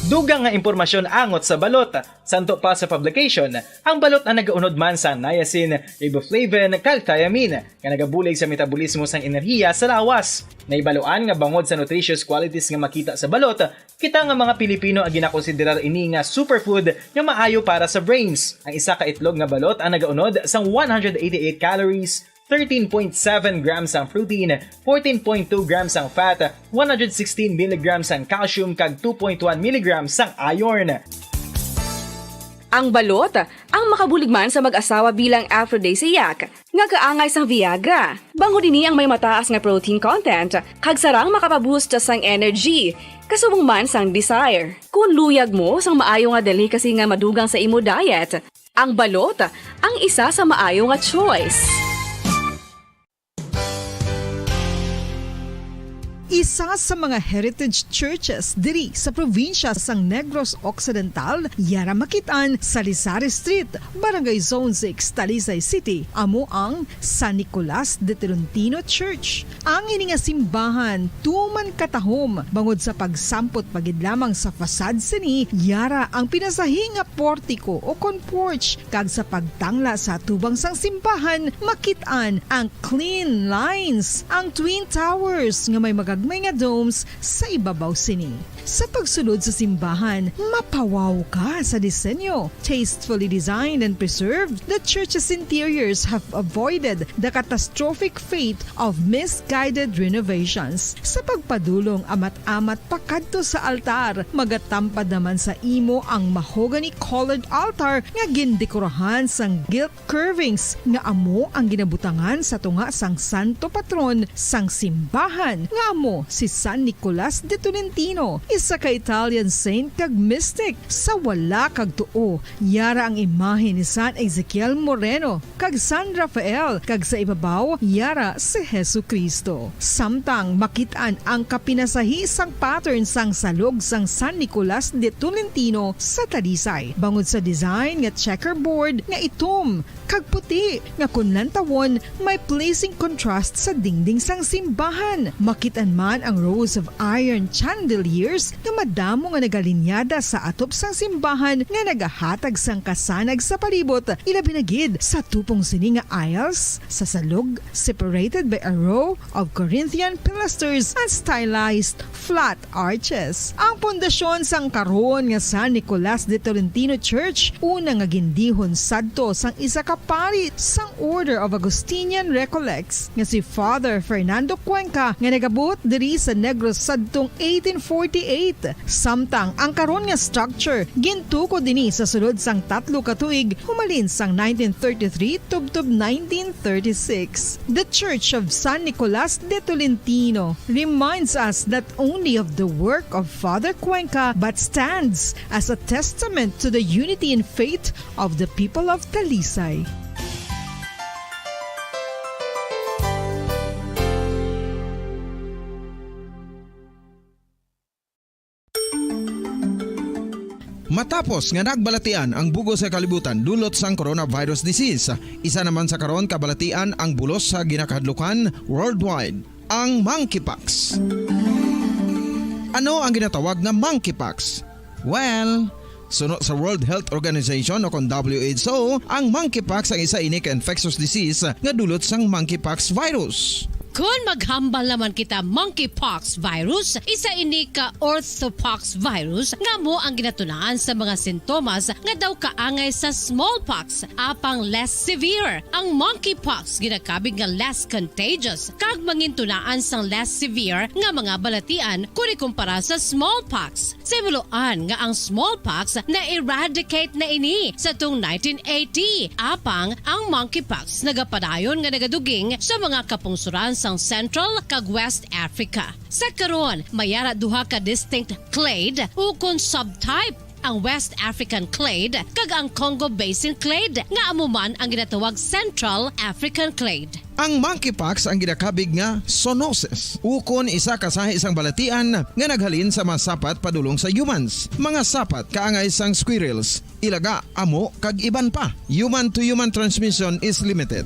Dugang nga impormasyon angot sa balot. Santo pa sa publication, ang balot na nagaunod man sa niacin, riboflavin, kag thiamine, nga nagabulig sa metabolismo sang enerhiya sa lawas. Naibaluan nga bangod sa nutritious qualities nga makita sa balot, kita nga mga Pilipino ang ginakonsiderar ini nga superfood nga maayo para sa brains. Ang isa ka itlog nga balot ang nagaunod sang 188 calories, 13.7 grams ang protein, 14.2 grams ang fat, 116 mg ang calcium kag 2.1 mg ang iron. Ang balot, ang makabuligman sa mag-asawa bilang aphrodisiac, nga kaangay sang Viagra. Bango dinhi ang may mataas nga protein content, kag sarang makapaboost sang energy, kasubong man sang desire. Kung luyag mo sang maayo nga delicacy nga madugang sa imo diet, ang balot, ang isa sa maayo nga choice. Isa sa mga heritage churches diri sa probinsya sang Negros Occidental, yara makitaan sa Lisari Street, Barangay Zone 6, Talisay City, amo ang San Nicolas de Tolentino Church. Ang ini nga simbahan tuman katahom bangod sa pagsampot pagid lamang sa fasad sini, yara ang pinasahi nga portiko o kon porch, kag sa pagtangla sa tubang sang simbahan makitaan ang clean lines, ang twin towers nga may magagmay nga domes sa ibabaw sini. Sa pagsulod sa simbahan, mapawaw ka sa disenyo. Tastefully designed and preserved, the church's interiors have avoided the catastrophic fate of misguided renovations. Sa pagpadulong amat-amat pakadto sa altar, magatampad naman sa imo ang mahogany colored altar nga gindekorahan sang gilt curvings nga amo ang ginabutangan sa tunga sang santo patron sang simbahan nga amo si San Nicolas de Tolentino, isa ka Italian saint kag mystic. Sa wala kag tuo, yara ang imahe ni San Ezekiel Moreno kag San Rafael, kag sa ibabaw yara si Jesucristo. Samtang makitaan ang kapinasahi sang pattern sang salog sang San Nicolas de Tolentino sa Talisay, bangod sa design nga checkerboard nga itom kag puti nga kunlantawon may pleasing contrast sa dingding sang simbahan. Makitaan man ang rows of iron chandeliers nga madamo nga nagalinyada sa atop sang simbahan nga nagahatag sang kasanag sa palibot, ilabi na gid sa tupong sini nga aisles sa salog, separated by a row of Corinthian pilasters and stylized flat arches. Ang pundasyon sang karon nga San Nicolas de Tolentino Church una nga gindihon sadto sang isa ka pari sang Order of Augustinian Recollects nga si Father Fernando Cuenca nga nagabot diri sa Negros sadtong 1848. Samtang ang karon nga structure gintuko dinhi sa sulod sang 3 ka tuig humalin sang 1933 tubtob 1936. The Church of San Nicolas de Tolentino reminds us not only of the work of Father Cuenca but stands as a testament to the unity and faith of the people of Talisay. Matapos nga nagbalatian ang bugos sa kalibutan dulot sang coronavirus disease, isa naman sa karon kabalatian ang bulos sa ginakahadlukan worldwide, ang monkeypox. Ano ang ginatawag na monkeypox? Well, sunod sa World Health Organization o kon WHO, ang monkeypox ang isa ini ka infectious disease nga dulot sang monkeypox virus. Kung maghambal naman kita monkeypox virus, isa ini ka orthopox virus nga mo ang ginatunaan sa mga sintomas nga daw kaangay sa smallpox, apang less severe. Ang monkeypox ginakabig nga less contagious kag mangintunaan sang less severe nga mga balatian kung ikumpara sa smallpox. Simuloan nga ang smallpox na eradicate na ini sa tung 1980, apang ang monkeypox nagapadayon nga nagaduging sa mga kapungsuran sang Central kag West Africa. Sa karon, mayara duha ka distinct clade o kon subtype, ang West African clade kag ang Congo Basin clade nga amuman ang ginatawag Central African clade. Ang monkeypox ang ginakabig nga zoonosis. Ukon isa ka sa isang balatian nga naghalin sa mga sapat padulong sa humans. Mga sapat kaangay sang squirrels, ilaga, amo kag iban pa. Human to human transmission is limited.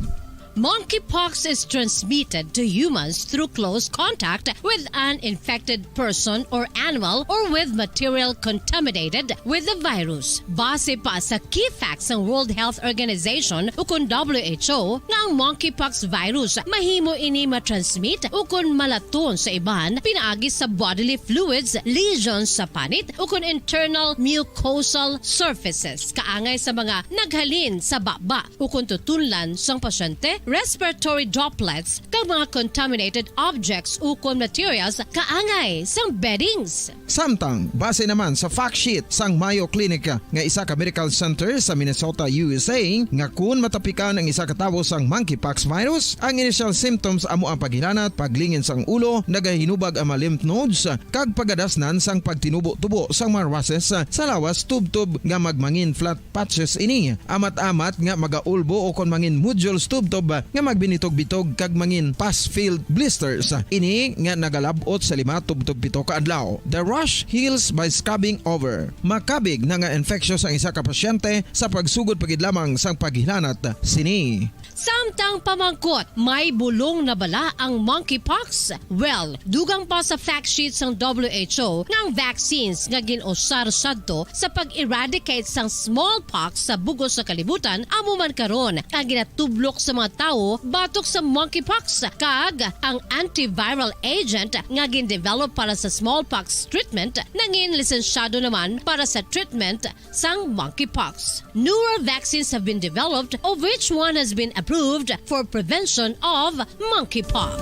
Monkeypox is transmitted to humans through close contact with an infected person or animal or with material contaminated with the virus. Base pa sa key facts ng World Health Organization o kung WHO nga ang monkeypox virus mahimo ini matransmit o kung malaton sa iban pinaagi sa bodily fluids, lesions sa panit o kung internal mucosal surfaces kaangay sa mga naghalin sa baba o kung tutunlan sang pasyente, respiratory droplets kag mga contaminated objects o kung materials kaangay sang beddings. Samtang, base naman sa fact sheet sang Mayo Clinic nga isa ka medical center sa Minnesota, USA, nga kun matapikan ang isa ka tawo sang monkeypox virus, ang initial symptoms amo ang paghilanat, paglingin sang ulo, nagahinubag ang mga lymph nodes, kag pagadasnan sang pagtinubo-tubo sang mga rashes sa lawas tub-tub nga magmangin flat patches ini. Amat-amat nga magaulbo o kon mangin nodules tub-tub nga magbinitog-bitog kag mangin pus-filled blisters. Ini nga nagalabot sa 5 tub-tub 7 ka adlaw. The rash heals by scabbing over. Makabig na nga infectious ang isa ka pasyente sa pagsugod pagid lamang sang paghilanat sini. Samtang pamangkot, may bulong na bala ang monkeypox? Well, dugang pa sa fact sheet ng WHO ng vaccines nga ginusar sadto sa pag-eradicate sang smallpox sa bugos sa kalibutan amo man karon ang ginatublok sa mga tao batok sa monkeypox kag ang antiviral agent nga gin-develop para sa smallpox treatment nangin lisensyado naman para sa treatment sang monkeypox. Newer vaccines have been developed of which one has been approved for prevention of monkeypox.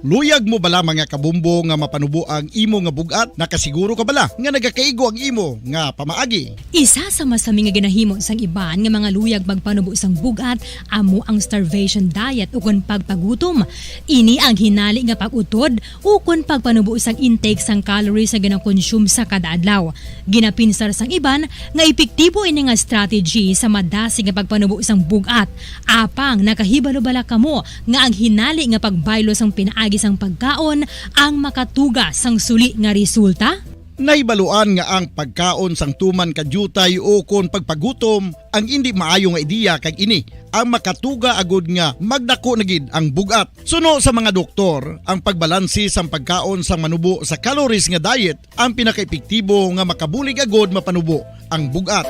Luyag mo bala mga kabumbo nga mapanubo ang imo nga bugat? Nakasiguro ka bala nga nagakaigo ang imo nga pamaagi? Isa sa masami nga ginahimo sang iban nga mga luyag magpanubo sang bugat amo ang starvation diet o kun pagpagutom. Ini ang hinali nga pag-utod o kun pagpanubo sang intake sang calories sa gina-consume sa kada adlaw. Ginapinsar sang iban nga epektibo ini nga strategy sa madasig nga pagpanubo sang bugat. Apang nakahibalo bala kamo nga ang hinali nga pagbaylo sang pinaagi sang pagkaon ang makatuga sang suli nga resulta? Naibaluan nga ang pagkaon sang tuman kadyutay o kon pagpagutom ang hindi maayo nga ideya kag ini ang makatuga agud nga magdako na gid ang bugat. Suno sa mga doktor, ang pagbalansi sang pagkaon sang manubo sa calories nga diet ang pinakaepektibo nga makabulig agud mapanubo ang bugat.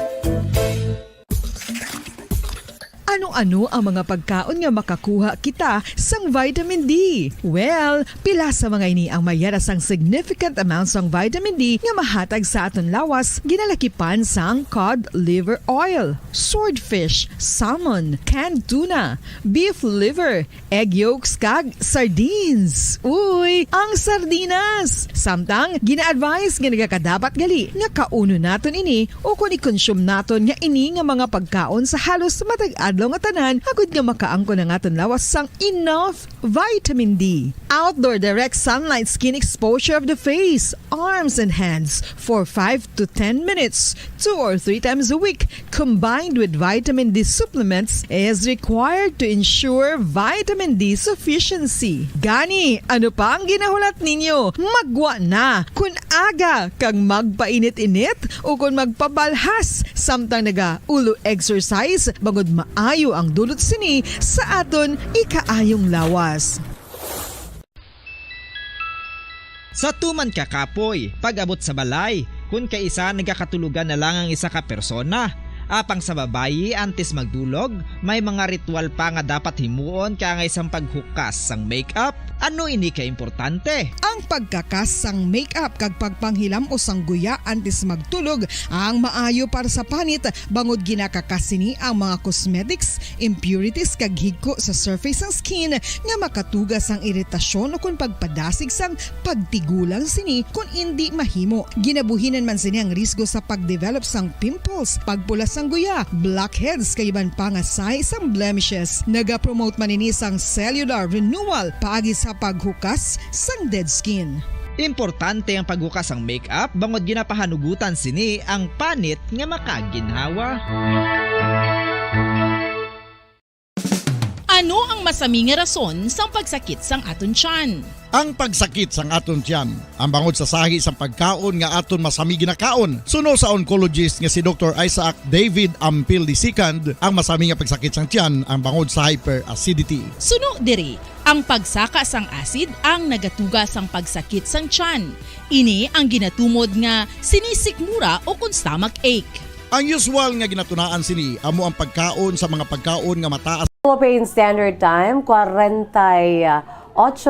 Ano-ano ang mga pagkaon nga makakuha kita sang vitamin D? Well, pila sa mga ini ang mayara sang significant amounts sang vitamin D nga mahatag sa aton lawas ginalakipan sang cod liver oil, swordfish, salmon, canned tuna, beef liver, egg yolks kag sardines. Uy, ang sardinas! Samtang gina-advise nga nagakadapat gali nga kauno naton ini o kung i-consume naton nga ini nga mga pagkaon sa halos matag adlaw nga tanan agud nga makaangko na naton lawas sang enough vitamin D. Outdoor direct sunlight skin exposure of the face, arms and hands for 5 to 10 minutes 2 or 3 times a week combined with vitamin D supplements is required to ensure vitamin D sufficiency. Gani, ano pa ang ginahulat ninyo? Magwa na kun aga kang magpainit-init o kun magpabalhas samtang naga ulo exercise bangod maayo ang dulot sini sa aton ikaayong lawas. Sa tuman ka kapoy, pag-abot sa balay, kun kaisa nagakatulugan na lang ang isa ka persona. Apang sa babayi antes magdulog, may mga ritual pa nga dapat himuon kangay sang paghukas sang makeup. Ano ini ka importante? Ang pagkakas sang makeup kag pagpanghilam o sang guya antes magtulog ang maayo para sa panit bangod ginakakas sini ang mga cosmetics, impurities kag higko sa surface sang skin nga makatugas sang iritasyon o kun pagpadasig sang pagtigulang sini kun hindi mahimo. Ginabuhinan man sini ang risgo sa pagdevelop sang pimples, pagpula sang guya, blackheads kay iban pa nga size sang blemishes. Naga-promote man ini sang cellular renewal paagi sa paghukas sang dead skin. Importante ang paghukas ang makeup bangod ginapahanugutan sini ang panit nga makaginhawa. Ano ang masami nga rason sang pagsakit sang aton tiyan? Ang pagsakit sang aton tiyan, ang bangod sa sahi sang pagkaon nga aton masami ginakaon. Suno sa oncologist nga si Dr. Isaac David Ampil II, ang masami nga pagsakit sang tiyan ang bangod sa hyperacidity. Suno diri, ang pagsaka sang acid ang nagatuga sang pagsakit sang tiyan. Ini ang ginatumod nga sinisikmura o kung stomach ache. Ang usual nga ginatunaan sini amo ang pagkaon sa mga pagkaon nga mataas Philippine Standard Time, 48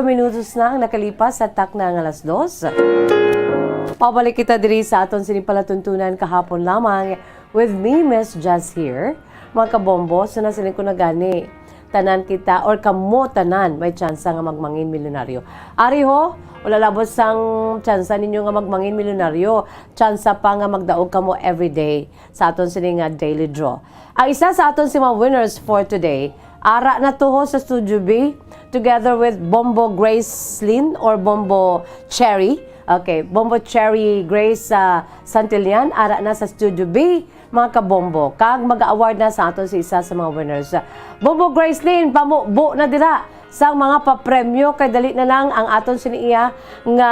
minutos na ang nakalipas sa takna ng alas 2. Pabalik kita diri sa aton sinipalatuntunan kahapon lamang with me, Miss Jazz here. Mga kabombo, na sining ko na gani. Tanan kita, or kamo tanan, may tsansa nga magmangin milyonaryo. Ari ho, wala labos sang tsansa ninyo nga magmangin milyonaryo. Tsansa pa nga magdaog kamo everyday sa aton sining daily draw. Ang isa sa aton si mga winners for today, ara na tuho sa Studio B, together with Bombo Grace Lynn or Bombo Cherry. Okay, Bombo Cherry Grace Santillan, ara na sa Studio B, mga kabombo. Kag mag-award na sa aton si isa sa mga winners. Bombo Grace Lynn, pamubo na dira sa mga papremyo kay dali na lang ang aton siniya nga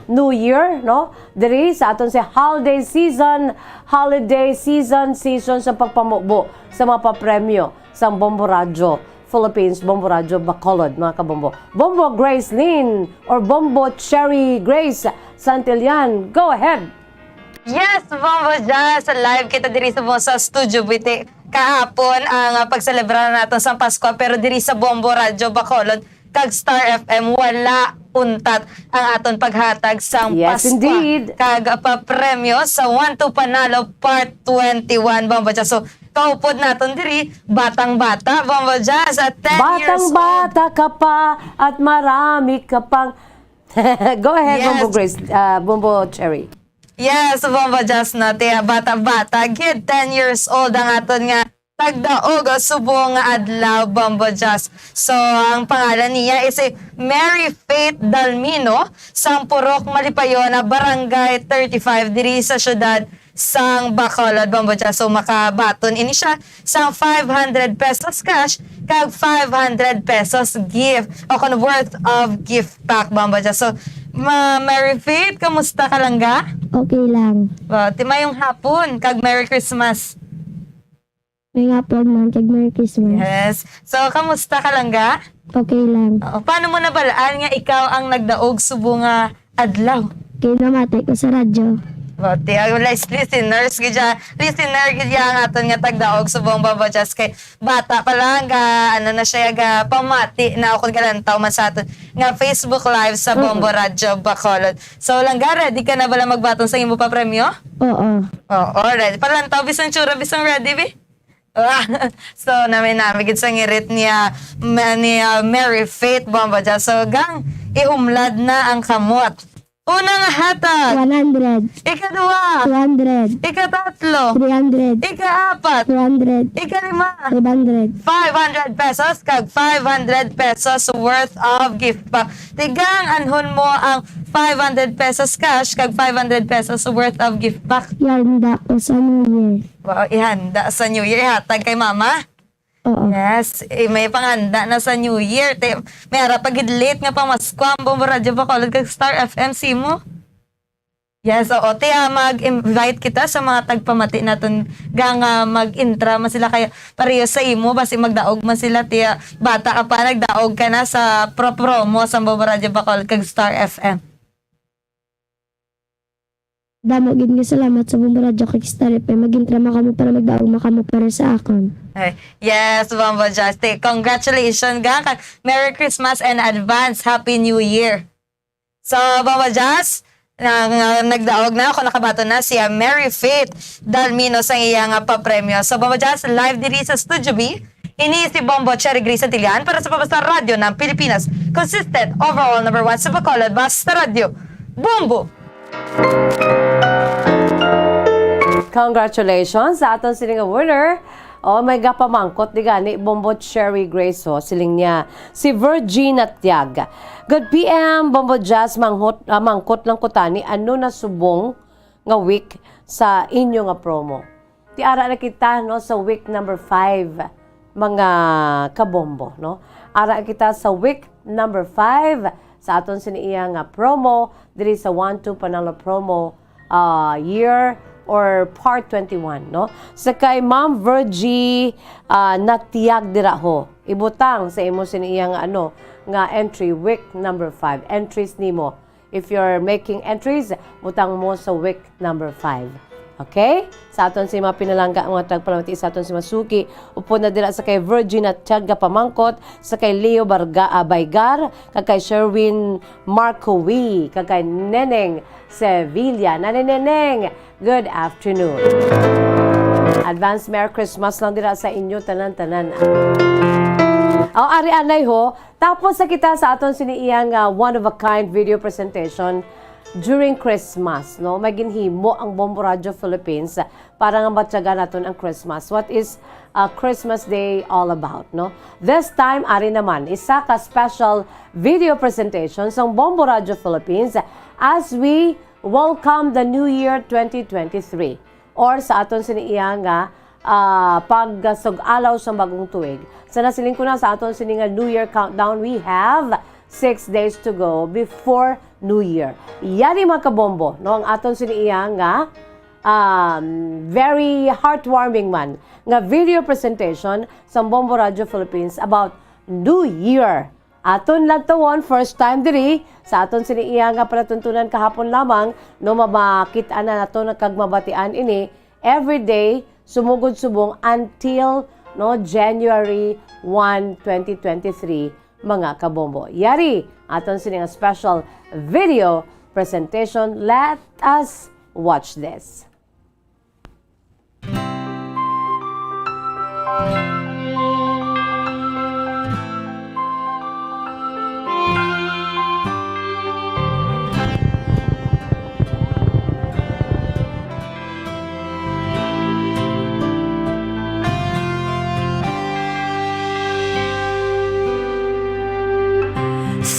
New Year, no? Diri sa aton si holiday season sa pagpamubo sa mga papremyo sa Bombo Radio Philippines, Bombo Radio Bacolod, mga kabombo. Bombo Grace Lynn or Bombo Cherry Grace Santillan, go ahead! Yes, Bombo Jazz! Live kita diri sa Studio BT. Kahapon ang pagselebrar natin sa Pasko, pero diri sa Bombo Radio Bacolod, kag Star FM, wala untat ang aton paghatag sang Yes, Pasko. indeed. Kag papremyo sa 1-2 Panalo Part 21, Bombo Jazz. So, kaupod natin diri, batang-bata, Bombo Jazz, at 10 years old. Batang-bata ka pa at marami ka pang... Go ahead, Yes. Bombo Grace, Bombo Cherry. Yes, Bombo Jazz na tiya bata-bata. Kid 10 years old ang aton nga tagdaog subong nga adlaw, Bombo Jazz. So, ang pangalan niya is Mary Faith Dalmino, Sampurok, Malipayona, Barangay 35, diri sa syudad sang Bacolod, Bombo Jazz. So, makabaton ini siya sa 500 pesos cash kag 500 pesos gift o kung worth of gift pack, Bombo Jazz. So, Mary Faith, kamusta ka lang ga? Okay lang. Timayong hapon, kag Merry Christmas. May hapon man, kag Merry Christmas. Yes. So, kamusta ka lang ga? Okay lang. Paano mo nabalaan nga ikaw ang nagdaog subong nga adlaw? Kaya namatay ko sa radyo. Ti listeners gidya ang aton nga tagdaog subong Bombo Jazz kay bata pa lang ga ano na siya ga pamati na ako galantaw man sa aton nga Facebook Live sa Bombo Radio Bacolod. So langga, ready ka na bala magbaton sa imo pa premyo? Oo. Oo, ready. Palantaw bisang tsura bisang ready bi? So namin gid sa ngirit niya Mary Faith, Bombo Jazz. So gang ihumlad na ang kamot. Unang hatag 100. Ikadua 200. Ikatatlo 300. Ikaapat 200. Ikalima 500. 500 pesos kag 500 pesos worth of gift pack. Tigang anhon mo ang 500 pesos cash kag 500 pesos worth of gift pack. Ihanda ko sa New Year. Wow, ihanda sa New Year. Hatag kay mama. Oo. Yes, may panganda na sa New Year. May harap pagidlit nga pamasko ang Bombo Radio Bacolod kag Star FM mo. Yes, oo. Mag-invite kita sa mga tagpamati natin nga mag-intra man sila kaya pareho sa imo basi magdaog man sila tiya bata ka pa nagdaog ka na sa promo sa Bombo Radio Bacolod kag Star FM. Damo gid nga salamat sa Bombo Radio kag Star FM. Magintra makamo para magdaog makamo para sa akon. Yes, Bombo Jazz. Congratulations gang kag Merry Christmas and advance Happy New Year. So, Bombo Jazz, nagdaog na ako, nakabato na siya Mary Faith Dalmino sa iyang papremyo. So, Bombo Jazz, live diri sa Studio B. Ini si Bombo Cherry Grace Santillan para sa Pabasta Radio ng Pilipinas. Consistent overall number 1 sa Bacolod, Basta Radio. Bombo! Congratulations sa aton siling winner. Oh my God, pamangkot di gani Bombo Cherry Grace ho, siling niya si Virginia Tiag. Good PM Bombo Jazz, mangkot lang kutani ano na subong nga week sa inyo nga promo. Ti ara na kita no sa week number 5. mga kabombo, no? Ara kita sa week number 5 sa aton siniiyang promo diri sa 1-2 Panalo promo year or part 21, no? Sa kay Ma'am Virgie natiyag dira ho. Ibutang sa imo siniiyang nga entry week number 5. Entries nimo. If you're making entries, butang mo sa week number 5. Okay? Sa aton si mga pinalangga mga tagpalamati sa aton si Masuki. Upo na dira sa kay Virgin at Tiaga Pamangkot, sa kay Leo Baygar, kay Sherwin Marcowi, kay Neneng Sevilla. Neneng, good afternoon. Advance Merry Christmas lang dira sa inyo tanan-tanan. Ari anay ho. Tapos sa kita sa aton siniiyang one of a kind video presentation during Christmas, no? May ginhimo ang Bombo Radio Philippines para nga matyaga naton ang Christmas. What is Christmas Day all about, no? This time, ari naman, isa ka special video presentation sa Bombo Radio Philippines as we welcome the New Year 2023 or sa aton siniiyang pagsug-alaw sa bagong tuig. Sa nasiling ko na sa aton sininga New Year countdown, we have 6 days to go before New Year. Yari mga kabombo, no, ang aton siniya nga very heartwarming man nga video presentation sa Bombo Radio Philippines about New Year. Aton lang tawon, first time diri sa aton siniya nga palatuntunan kahapon lamang, no, mabakita na nato na kagmabatian ini every day sumugod-subong until no January 1, 2023 mga kabombo. Yari aton sining special video presentation. Let us watch this.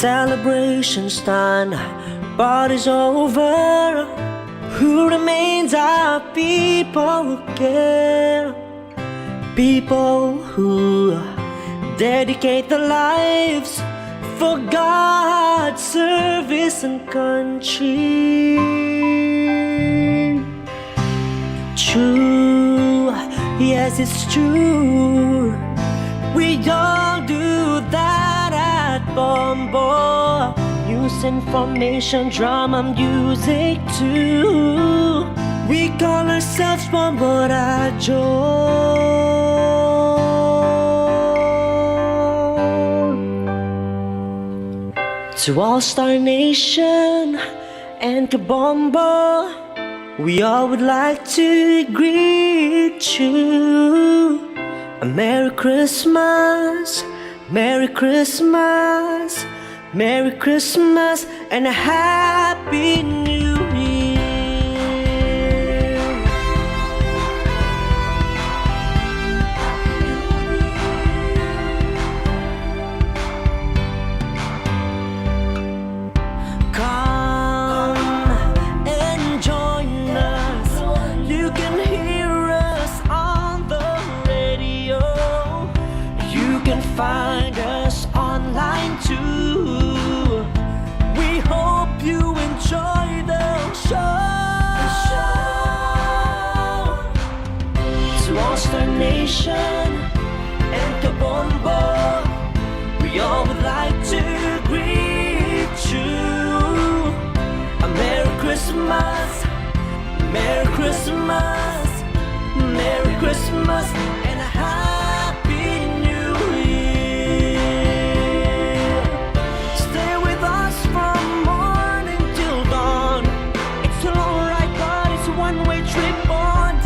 Celebration's done, party's over. Who remains are people who care, people who dedicate their lives for God's service and country. True, yes it's true, we all do that at Bombo. News, information, drama, music too. We call ourselves Bombo Radio. To All-Star Nation and Kabombo, we all would like to greet you. A Merry Christmas, Merry Christmas, Merry Christmas, and a Happy New Year. Come and join us. You can hear us on the radio. You can find us online too. We hope you enjoy the show. To All-Star Nation and Kabombo, we all would like to greet you. A Merry Christmas, Merry Christmas, Merry Christmas, and a Happy New Year. Stay with us from morning till dawn. It's a long ride, but it's a one-way trip on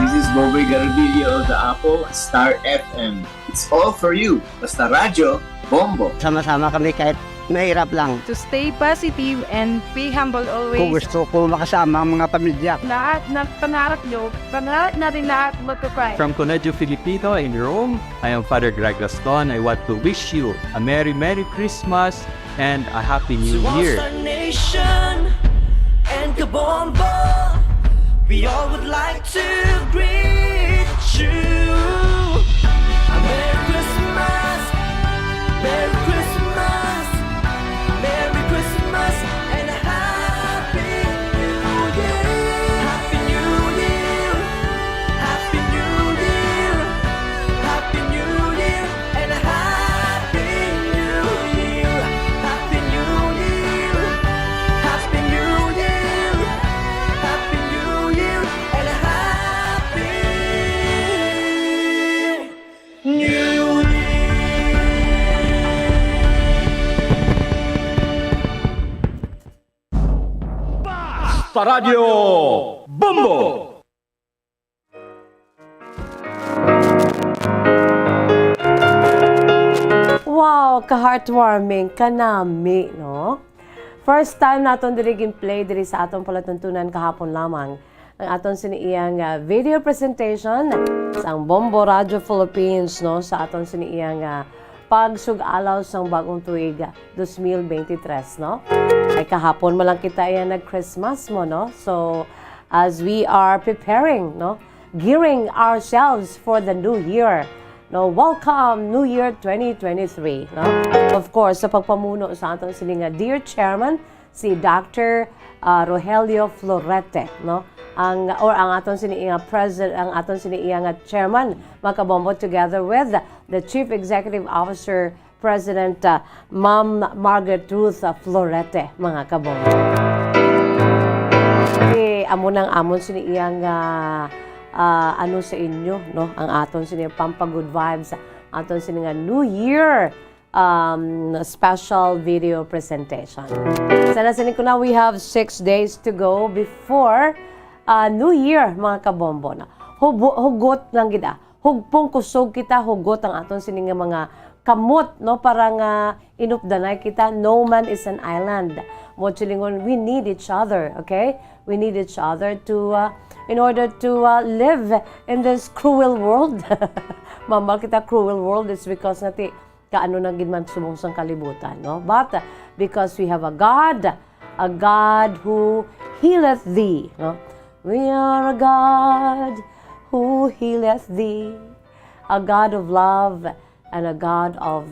This is Bobby Garbillo of the Apple Star FM. It's all for you. Basta Radyo, Bombo. Sama-sama kami kahit mahirap lang. To stay positive and be humble always. Kung gusto ko makasama ang mga pamilya. Lahat ng pangarap nyo, pangarap natin lahat magkakry. From Colegio Filipino in Rome, I am Father Greg Gaston. I want to wish you a Merry Christmas and a Happy New Year. To All-Star Nation and Kabombo, we all would like to greet you. A Merry Merry Christmas, Merry Christmas, and a Happy New Year. Happy New Year, Happy New Year, Happy New Year, and a Happy New Year. Happy New Year, Happy New Year, Happy New Year, and a Happy New Year. Sa Radyo Bombo! Wow, ka-heartwarming, kanami, no? First time naton diri play diri sa atong palatuntunan kahapon lamang ang aton siniiyang video presentation sa ang Bombo Radio Philippines, no, sa aton siniiyang pagsug-alaw sang bagong tuig 2023, no? Ay kahapon mo lang kita yan nag-Christmas mo, no? So as we are preparing, no, gearing ourselves for the new year, no, welcome New Year 2023, no? Of course, sa pagpamuno sa atong sining dear chairman si Dr. Rogelio Florete, no? Ang aton siniiyang president, ang aton siniiyang chairman makabombo together with the Chief Executive Officer President Ma'am Margaret Ruth Florete, mga kabombo. Amon siniiyang ano sa inyo, no? Ang aton siniiyang pampa-good vibes, aton siniiyang New Year special video presentation. Sana sining ko na, we have 6 days to go before New Year, mga kabombo. Na hugot lang kita, hugpong kusog kita, hugot ang aton sining mga kamot, no, parang inupdanay kita. No man is an island. Mo chilingon, we need each other, okay? We need each other to in order to live in this cruel world. Mamal kita cruel world is because nati kaano na gid man sumungsang kalibutan, no? But because we have a God who healeth thee, no? We are a God who healeth thee, a God of love and a God of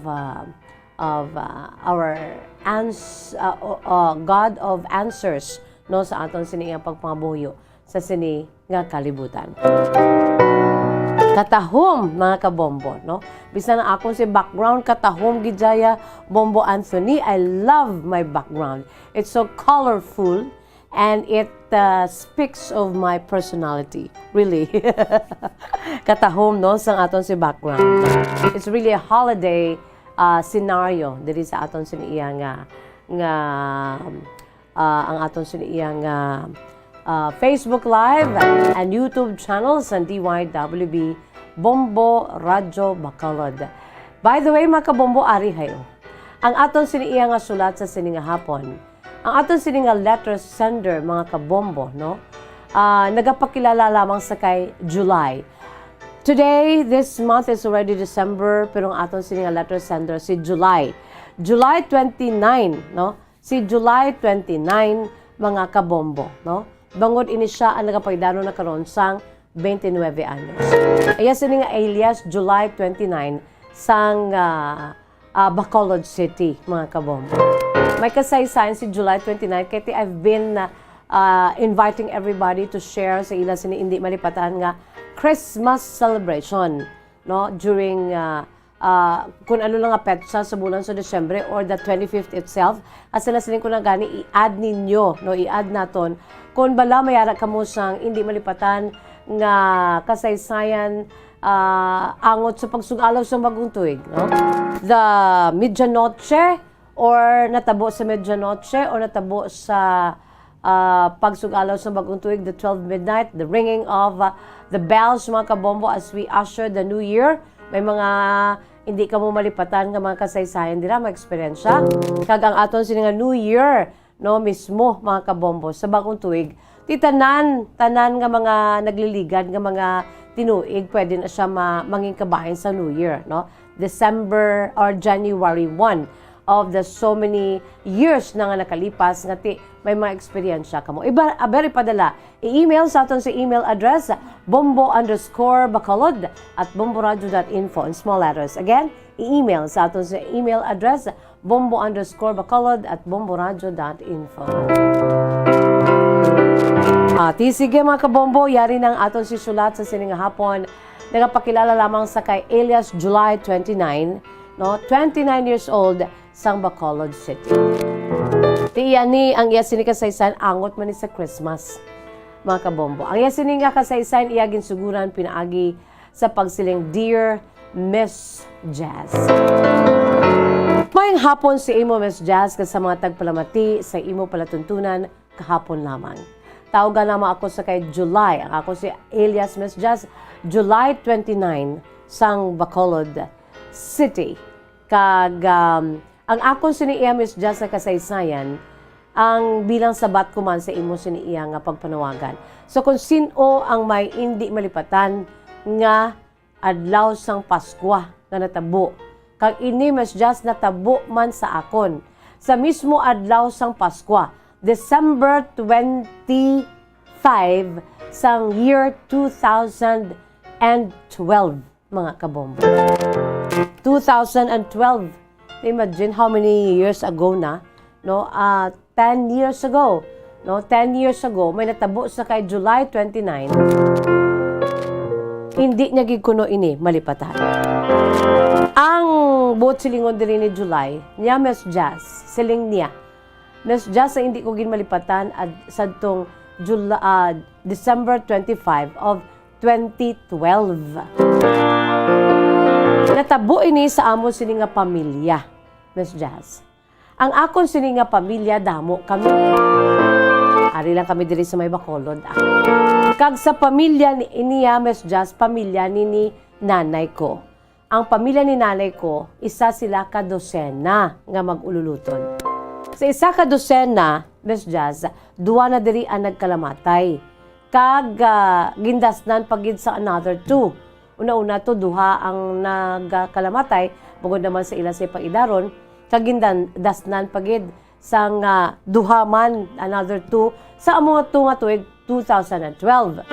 God of answers, no, sa aton siniyang pagpangabuyo sa sini nga kalibutan. Katahom, mga kabombo, no? Bisan na ako si background katahom gidjaya Bombo Anthony. I love my background. It's so colorful and it speaks of my personality, really. Katahom, no, sa aton si background. It's really a holiday scenario diri sa aton siniyang ang aton siniyang Facebook Live and YouTube channels and DYWB Bombo Radio Bacolod. By the way, mga kabombo, ari hayo. Ang aton siniyang sulat sa sininga hapon, ang aton sininga letter sender, mga kabombo, no? Nagapakilala lamang sa kay July. Today, this month is already December, pero ang aton sininga letter sender si July. July 29, no? Si July 29, mga kabombo, no? Bangod ini siya ang nagapagdano na karon sang 29 anyos. Aya sininga alias July 29 sang Bacolod City, mga kabombo. May kasaysayan si July 29 kaya I've been inviting everybody to share sa ila sini hindi malipatan nga Christmas celebration, no, during kung ano lang nga petsa sa bulan sa Desyembre or the 25th itself. At sila sining ko na gani i-add ninyo, no, i-add naton kung bala mayara kamo sang hindi malipatan nga kasaysayan angot sa pagsugalaw sa bagong tuig, no? The Medianoche or natabo sa Medianoche or natabo sa pagsugalaw sa bagong tuig, the 12 midnight, the ringing of the bells, mga kabombo, as we usher the new year. May mga hindi ka mo malipatan nga mga kasaysayan dira, mga eksperyensya. Kag ang aton sininga New Year, no, mismo, mga kabombo, sa bagong tuig, tanan nga mga nagliligan nga mga tinuig, pwede na siya manging kabahin sa New Year, no? December or January 1 of the so many years na nga nakalipas nga may mga eksperyensya kamo. Aberi padala, i-email sa aton sa email address bombo_bacolod@bomboradio.info in small letters. Again, i-email sa aton sa email address bombo_bacolod@bomboradio.info. Sige mga kabombo, yari ng aton si sulat sa sining hapon. Nagapakilala lamang sa kay alias July 29, no? 29 years old, sang Bacolod City. Tiyan ni ang iya sini kasaysayan angot man ni sa Christmas. Mga kabombo. Ang iya sini nga kasaysayan iya ginsuguran pinaagi sa pagsiling Dear Miss Jazz. Mayang hapon si imo Miss Jazz sa mga tagpalamati sa imo palatuntunan kahapon lamang. Tawagan naman ako sa kay July. Ako si alias Miss Jazz, July 29 sang Bacolod City. Kag ang akong siniiya Miss Jazz na kasaysayan, ang bilang sabat ko man sa imo siniiya nga pagpanawagan. So kung sino ang may hindi malipatan nga adlaw sang Pasko nga natabo, kag ini Miss Jazz natabo man sa akon sa mismo adlaw sang Pasko, December 25 sang year 2012, mga kabombo. 2012. Imagine how many years ago na, no? 10 years ago, no? 10 years ago, may natabo sa kay July 29. Hindi niya gikuno ini malipatan. Ang buot silingon diri ni July, niya Miss Jazz, siling niya. Miss Jazz sa hindi ko ginmalipatan at sa tong December 25 of 2012. Natabo ini sa amon sini nga pamilya, Miss Jazz. Ang akon sini nga pamilya, damo kami. Ari lang kami diri sa may Bacolod. Kag sa pamilya ni iniya, Miss Jazz, pamilya ni nanay ko. Ang pamilya ni nanay ko, isa sila ka dosena nga mag-ululuton. Sa isa ka dosena, Miss Jazz, duwa na diri ang nagkalamatay. Kag gindasnan pagid sa another two. Una-una to, duha ang nagkalamatay, bukod naman sa ila sa paidaron, kag gindasnan pagid sang duha man, another two, sa among nga tuig 2012.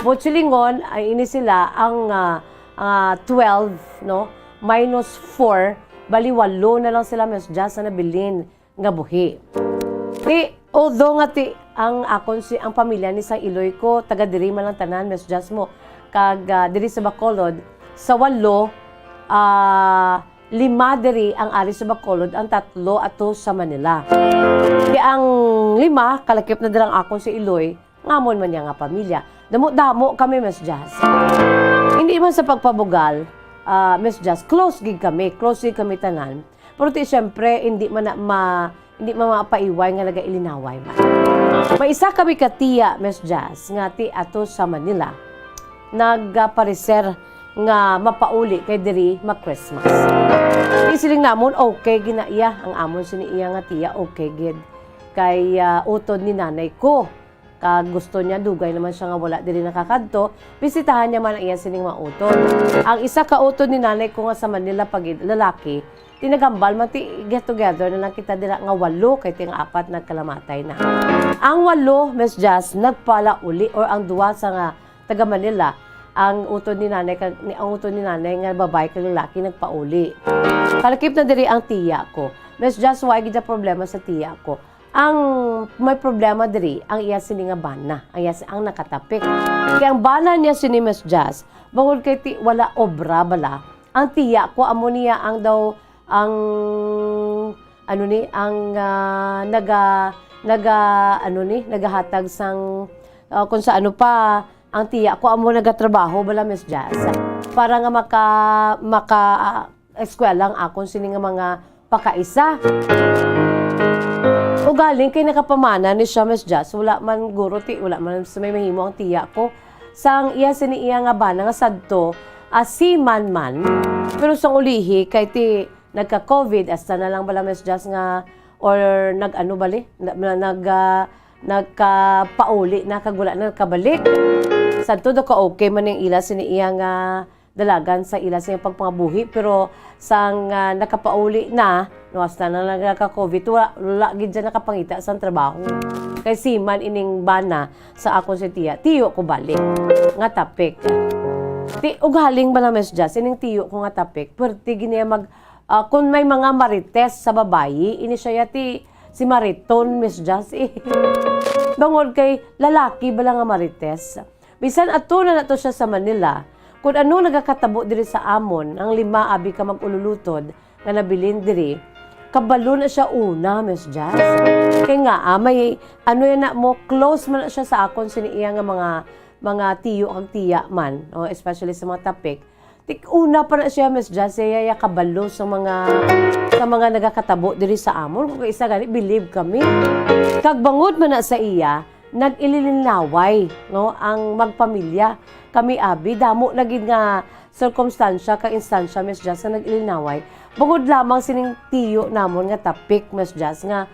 Butchilingon, ay ini sila ang 12, no? Minus 4, bali 8 na lang sila Miss Jazz na nabilin nga buhi. Although nga ang akon ang pamilya ni sa Iloy ko, taga diri man lang tanan Miss Jazz mo, kag diri sa Bacolod, sa 8, 5 diri ang ari sa Bacolod, ang 3 ato sa Manila. Di ang 5, kalakip na dirang akon si Iloy, ngamon man niya nga pamilya. Damo kami Miss Jazz. Hindi man sa pagpabugal, Miss Jazz, close gig kami tanan. Pero siyempre, hindi man mapaiway nga nagailinaway man. May isa kami katiya, Miss Jazz, nga ti ato sa Manila, nagpareser nga mapauli kay diri mag-Christmas. Isiling namon, okay, ginaiya. Ang amon siniiya nga tiya, okay, gid. Kay utod ni nanay ko. Kag gusto niya, dugay naman siya nga wala diri nakakadto, bisitahan niya man ang iya sining mautod. Ang isa ka utod ni nanay ko nga sa Manila pag lalaki, tinagambal man ti get together na lang kita dira nga 8 kay ting 4 nagkalamatay na. Ang 8 Miss Jazz nagpala uli or ang 2 sa nga taga Manila, ang utod ni nanay nga babae kag lalaki nagpauli. Kalakip na diri ang tiya ko. Miss Jazz, why gid problema sa tiya ko? Ang may problema diri ang iya sini nga bana, ang nakatapik. Kaya ang bana niya sini Miss Jazz, bangod kay wala obra bala, ang tiya ko amo niya ang daw ang nagahatag sang kung sa ano pa ang tiya ko amo nagatrabaho bala Miss Jazz para nga maka eskwela ang akon sini nga mga pakaisa. O galing kay nakapamana ni siya Miss Jazz, wala man guro wala man sa may mahimo ang tiya ko sang iya siniiya nga bana nga sadto si man pero sang ulihi kay ti nagka-COVID, hasta na lang bala Miss Jazz nga, or nag-ano bali, nagka-pauli, nakagula na nakabalik. Sa todo ka okay man yung ila siniiya nga dalagan sa ila sa pagpangabuhi, pero sang nakapauli na, no, hasta na lang nagka-COVID, wala gid dyan nakapangita sa trabaho. Kay si man ining bana sa akong si tiya, tiyo ko balik, nga tapik. Ti ugaling ba na Miss Jazz, ining tiyo ko nga tapik, pwerte giniya kung may mga marites sa babayi, ini siya yati si Mariton, Miss Jazz, bangod kay lalaki ba lang nga marites. Bisan ato na nato siya sa Manila, kung ano nagakatabo diri sa amon, ang 5 abi ka mag-ululutod, nga nabilin diri, kabalo na siya una, Miss Jazz. Kaya nga, may, ano yan na mo, close man na siya sa akon, siniiya nga mga tiyo kag tiya man, especially sa mga tapik. Una pa na siya, Miss Jazz, yaya kabalo sa mga nagakatabo diri sa amon. Kung isa gani, believe kami. Kag bangod man na sa iya, nag-ililinaway, no, ang magpamilya. Kami abi, damo naging nga circumstansya, ka-instansya, Miss Jazz, na nag-ilinaway. Bangod lamang sining tiyo namon nga tapik, Miss Jazz, nga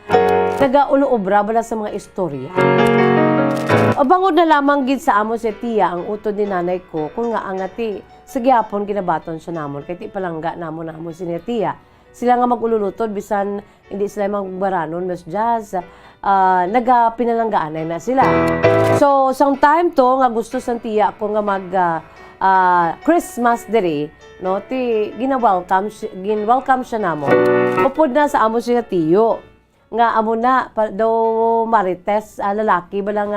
nagaulo-obra bala sa mga istorya. O bangod na lamang gid sa amo si tiya ang utod ni nanay ko, kung nga angati, sige hapon ginabaton siya namon, kay ti palangga namon si tiya. Sila nga mag-ululutod, bisan hindi sila magbaranon, Miss Jazz, nagapinalanggaan na sila. So, sang time to, nga gusto sang tiya ko nga Christmas diri, no, ti gin-welcome siya namon. Upod na sa amo siya tiyo. Nga amo na, daw marites, lalaki ba lang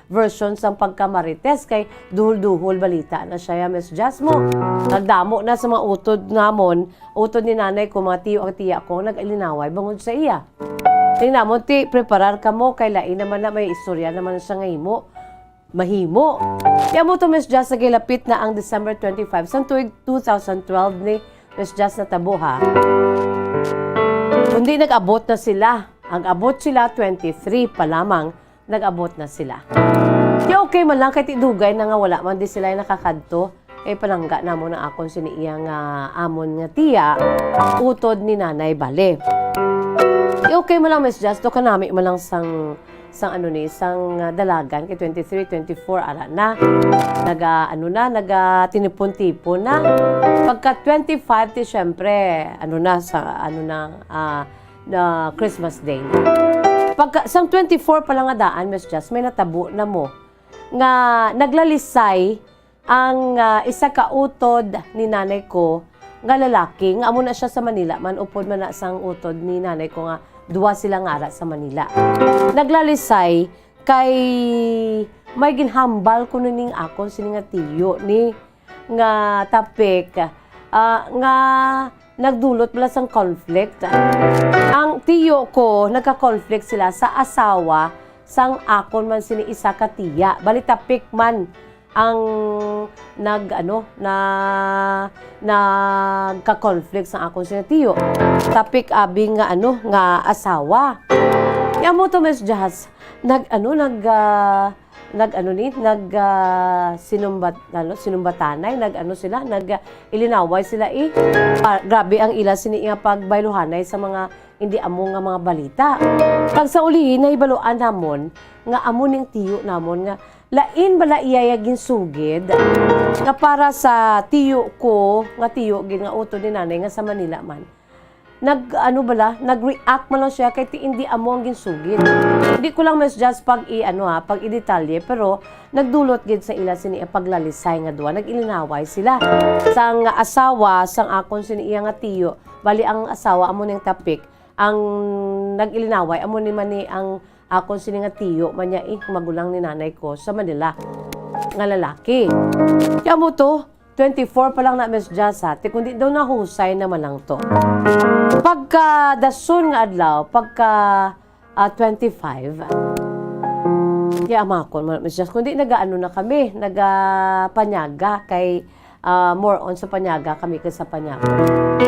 version sang pagka-marites, kay duhol-duhol balita na siya, Miss Jazz mo. Nagdamo na sa mga utod namon, utod ni nanay ko, mga tiyo at tiya ko, nag-ilinaway bangod sa iya. Tingnan mo, preparar ka mo, kay lain naman na may istorya naman siya ngaymo. Mahimo. Kaya mo to, Miss Jazz, nagilapit na ang December 25, sang tuig 2012 ni Miss Jazz na tabuha. Kundi nag-abot na sila. Ang abot sila, 23 pa lamang, nag-abot na sila. Di okay man lang, kahit idugay na nga wala man di sila yung nakakadto, palangga na mo na akong siniyang amon nga tiya, utod ni nanay bale. Di okay man lang, Miss Jazz, to kanami man lang sang dalagan, kay 23, 24, ara na, tinipon-tipon na. Pagka 25, di syempre, na Christmas Day. Pagka, sang 24 pa lang nga daan, Miss Jazz, may natabo na mo, nga naglalisay ang isa ka utod ni nanay ko, nga lalaki, nga amo na siya sa Manila, man upod man na sang utod ni nanay ko nga, 2 sila ngara sa Manila. Naglalisay kay may ginhambal ko ning akon sini nga tiyo ni nga tapik nga nagdulot bala sang conflict. Ang tiyo ko nagka-conflict sila sa asawa sang akon man sini isa ka tiya. Bali tapik man ang nagka-conflict sa akon sini tiyo. Tapik abi nga asawa. Ya mo to, Miss Jazz, sinumbatanay, ilinaway sila grabe ang ila siniya pagbayluhanay sa mga hindi amo nga mga balita. Pag sa ulihin, nahibaluan namon, nga amo ning tiyo namon, nga lain bala iyayagin sugid, nga para sa tiyo ko, nga tiyo, nga utod ni nanay, nga sa Manila man, nag-react man lang siya kay hindi amo ang ginsugid. Hindi ko lang, Miss Jazz, pag i-detalye, pero nagdulot gid sa ila sini paglalisay nga duwa, nag-ilinaway sila. Sang asawa, sang akon siniya nga tiyo, bali ang asawa amo ning tapik, ang nag-ilinaway amo ni mani ang akon sini nga tiyo, manya magulang ni nanay ko sa Manila, nga lalaki. Kaya mo to, 24 pa lang na, Miss Jazz, kundi daw nahusay naman lang to. Pagka dasun nga adlaw, pagka 25, kaya amakon, Miss Jazz, kundi nagaano na kami, nagapanyaga, kay more on sa panyaga kami kaysa panyaga.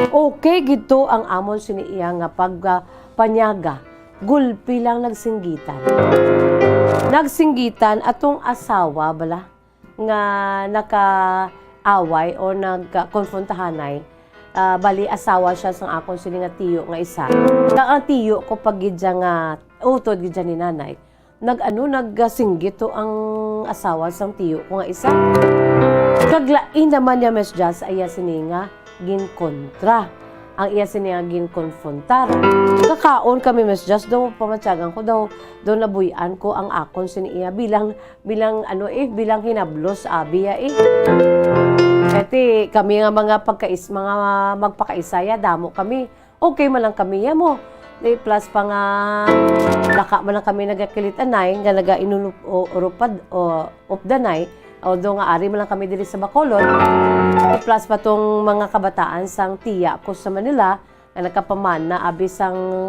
Okay, gito ang amon siniya nga pagpanyaga, gulpi lang nagsinggitan. Nagsinggitan atong asawa bala, nga naka-away o nagkonfrontahanay, bali asawa siya sang akon sini nga tiyo nga isa. Ang tiyo ko pag gidya nga utod gidya ni nanay, nagsinggit to ang asawa sang tiyo ko nga isa. Kaglain naman niya, Miss Jazz, aya sini nga ginkontra ang iya siniyagin konfrontar. Kakaon kami Miss Just daw pamatyagan ko daw nabuyan ko ang akon siniya bilang bilang hinablos abiya Kasi kami nga mga magpakaisaya damo kami. Okay man lang kami ya mo. Plus pa nga laka man lang kami nagakilit anay nga naga inulupad o updanay. Although nga ari man lang kami diri sa Bacolod. Plus pa tong mga kabataan sang tiya ko sa Manila na nagkapaman na abisang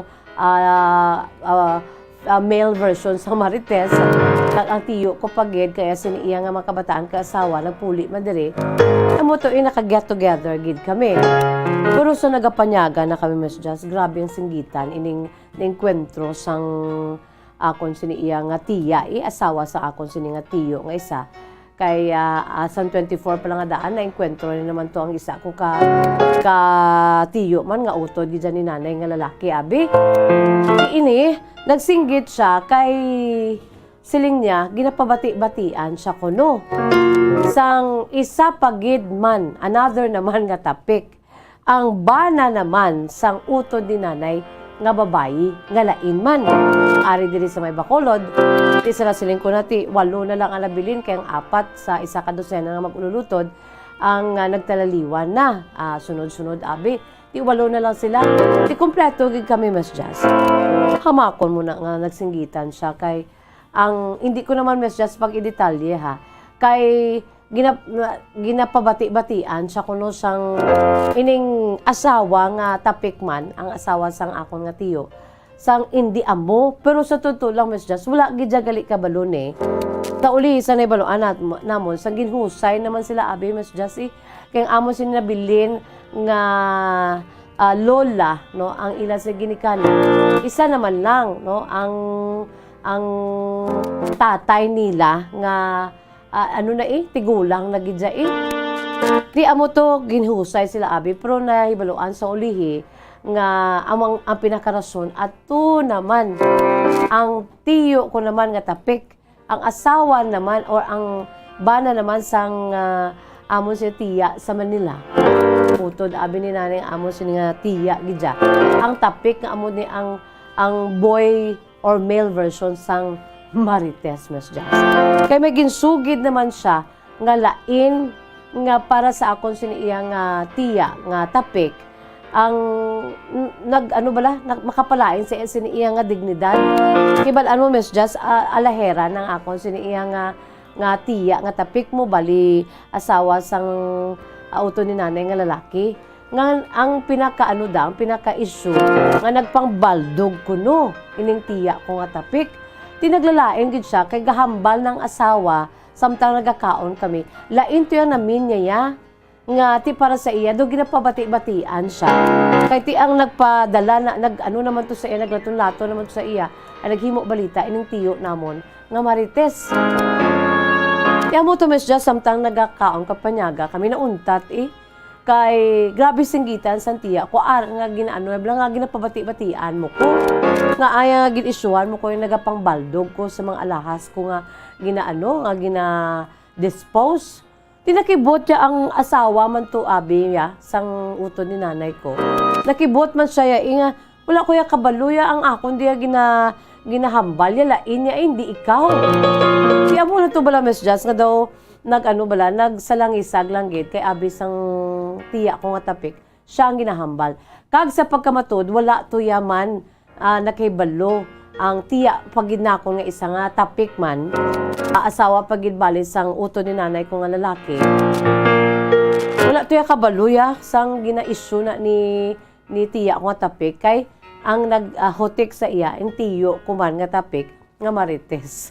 male version sa Marites. Ang tiyo ko pagid kaya siniya nga mga kabataan kaasawa nagpuli man diri. Amo to naka-get together gid kami. Pero sa nagapanyaga na kami Miss Just, grabe ang singgitan ining enkwentro sang akon siniya nga tiya asawa sa akon sini nga tiyo nga isa. Kaya sa 24 pa lang nga daan na enkwentro ni naman to ang isa ko ka tiyo man nga utod gid ni nanay nga lalaki abi. Ini nagsinggit siya kay siling niya ginapabati-batian siya kuno. Sang isa pagid man another naman nga topic. Ang bana naman sang utod ni nanay nga babayi nga lain man. Ari diri sa may Bacolod, di sila siling ko nati 8 na lang ang labilin kay ang 4 sa isa ka dosena nga mag-ululutod ang nagtalaliwan na. Sunod-sunod abi. Di 8 na lang sila. Di kompleto gid kami Miss Just. Hamakon mo na nga nagsinggitan siya kay ang hindi ko naman Miss Just pag i-detalye ha. Kay ginapabati-batian siya kuno sang ining asawa nga tapikman ang asawa sang akon nga tiyo sang hindi amo pero sa totoo lang Miss Just wala gid gali kabalon tauli sa naibaluan namon sang ginhusay naman sila abi Miss Just kay ang amo sinabilin nga lola no ang ila sa ginikanan isa naman lang no ang tatay nila nga tigulang na gidya Di amo to ginhusay sila abi pero nahibaluan sa ulihi nga ang pinakarason at to naman ang tiyo ko naman nga tapik ang asawa naman or ang bana naman sang amon si tiya sa Manila. Utod abi ni nanay amon si nga tiya gidya. Ang tapik nga amon ni ang boy or male version sang Marites Miss Just. Kay may ginsugid naman siya nga lain nga para sa akon siniya nga tiya nga tapik ang makapalain sa siniya nga dignidad. Kibal mo Miss Just alahera ng akon siniya nga tiya nga tapik mo bali asawa sang auto ni nanay nga lalaki. Nga ang pinaka-issue nga nagpangbaldog kuno ining tiya ko nga tapik. Tinaglalain gid siya kay gahambal ng asawa samtang nagakaon kami. Lain to yang namin niya nga ti para sa iya do ginapabati-batian siya. Kay ti ang nagpadala naman to sa iya naglaton-lato naman to sa iya. Ang naghimo balita ining tiyo namon nga Marites. Kaya mo to Miss Just samtang nagakaon kapanyaga kami nauntat kay grabe singgitan sa tiya ko nga nga ginapabati-batian mo ko nga aya gin-isuan mo ko yung nagapangbaldog ko sa mga alahas ko nga dispose tinakibot niya ang asawa man to abi ya sang utod ni nanay ko nakibot man siya nga wala ko ya kabaluya ang akon diya ginahambal ya lain niya hindi ikaw kaya mo na to bala Miss Just nga daw nagsalangisag lang gid kay abi sang tiya ko nga tapik siya ang ginahambal kag sa pagkamatod wala to yaman nakahibalo ang tiya pagid nako nga isa nga tapik man asawa pagid bali sang uto ni nanay ko nga lalaki wala to ya kabaluya sang gina-issue na ni tiya ko nga tapik kay ang naghotik sa iya ang tiyo kuman nga tapik nga Marites.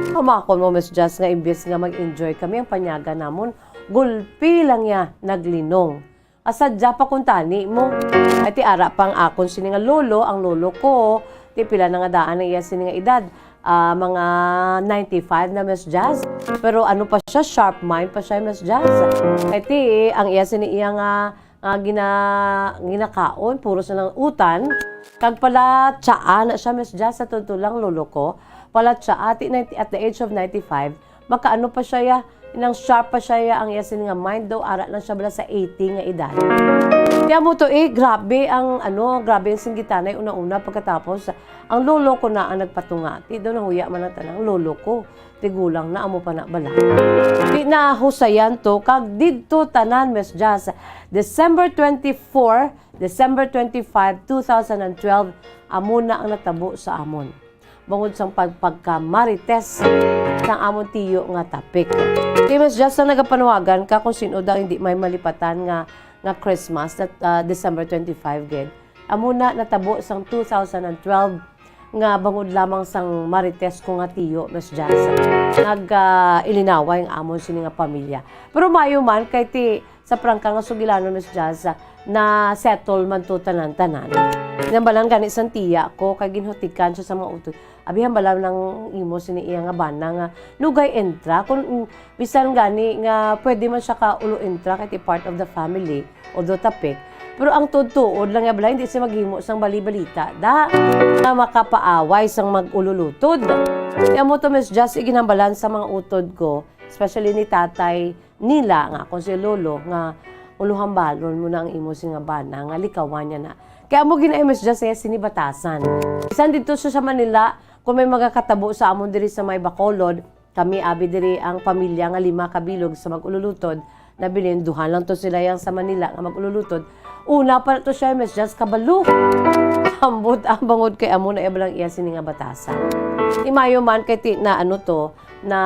Hamakon mo Miss Just nga imbes nga mag-enjoy kami ang panyaga namon gulpi lang ya naglinong. Asadya pa kung tani mo. Ay ti ara pang akon sini nga lolo, ang lolo ko, ti pila na nga daan ang iya sini nga edad. Mga 95 na Miss Just. Pero ano pa siya, sharp mind pa siya Miss Just. Ay ti, ang iya sini iya nga ginakaon, puro sa lang utan. Kag pala tsaa na siya Miss Just sa tutulang lolo ko. Pala tsaa, at the age of 95, makaano pa siya ya, Inang sharp pa siya ang yasin nga mind daw, ara lang siya bala sa 80 nga edad. Kaya mo to grabe ang grabe ang singgitanay una-una pagkatapos ang lolo ko na ang nagpatungati. Daw nahuya man ang tanang lolo ko. Tigulang na amo pa na bala. Di na husayan to kag didto tanan Miss Jazz. December 25, 2012, amo na ang natabo sa amon. Bangod sang pagka-marites sang amon tiyo nga tapik. Di Miss Jazz na nagapanuwagan ka kung sino daw hindi may malipatan nga Christmas at December 25 gid. Amo na natabo sang 2012 nga bangod lamang sang marites ko nga tiyo Miss Jazz. Ilinaway ang amon sini nga pamilya. Pero mayo man kay ti sa prangka nga sugilano Miss Jazz na settle man to tanan-tanan. Nambalan gani sang tiya ko kay ginhutikan siya sa mga utod. Abi hambalan nang imo sini iya nga bana nga lugay entra kun bisan gani nga pwede man siya ka ulo entra kay ti part of the family o do tapik. Pero ang tuod lang nga bala hindi siya maghimo sang bali-balita da na makapaaway sang mag-ululutod. Kaya mo to Miss Jazz iginhambalan sa mga utod ko, especially ni tatay nila nga kung si lolo nga uluhambalon mo na ang imo si nga bana nga likawan niya na. Kaya mo gina Miss Jazz sinibatasan. Isan dito sa Manila kung may mga katabo sa amon diri sa may Bacolod, kami abi diri ang pamilya nga 5 kabilog sa mag-ululutod. Nabilin duhan lang to sila yang sa Manila nga mag-ululutod. Una pa to siya Miss Jazz kabalo. Ambot ang bangod kay amo na ibalang iya sini nga batasan. Imayo man kay na na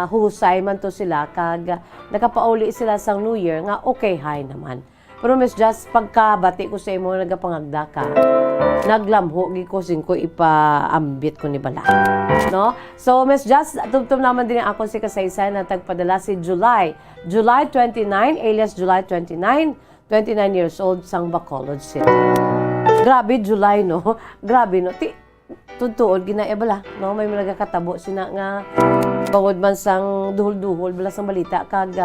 husay man to sila kag nakapauli sila sang New Year nga okay hay naman. Pero Miss Jazz pagkabati ko sa imo nagapangagda ka, naglamho gi ko singko ipaambit ko ni bala. No? So Miss Jazz tubtob naman din ako si kasaysayan na tagpadala si July 29 alias July 29 years old sang Bacolod City. Grabe July no. Grabe no. Tutuod ginaebala no may mga katabo sina nga bangod man sang duhol-duhol bala sang balita kag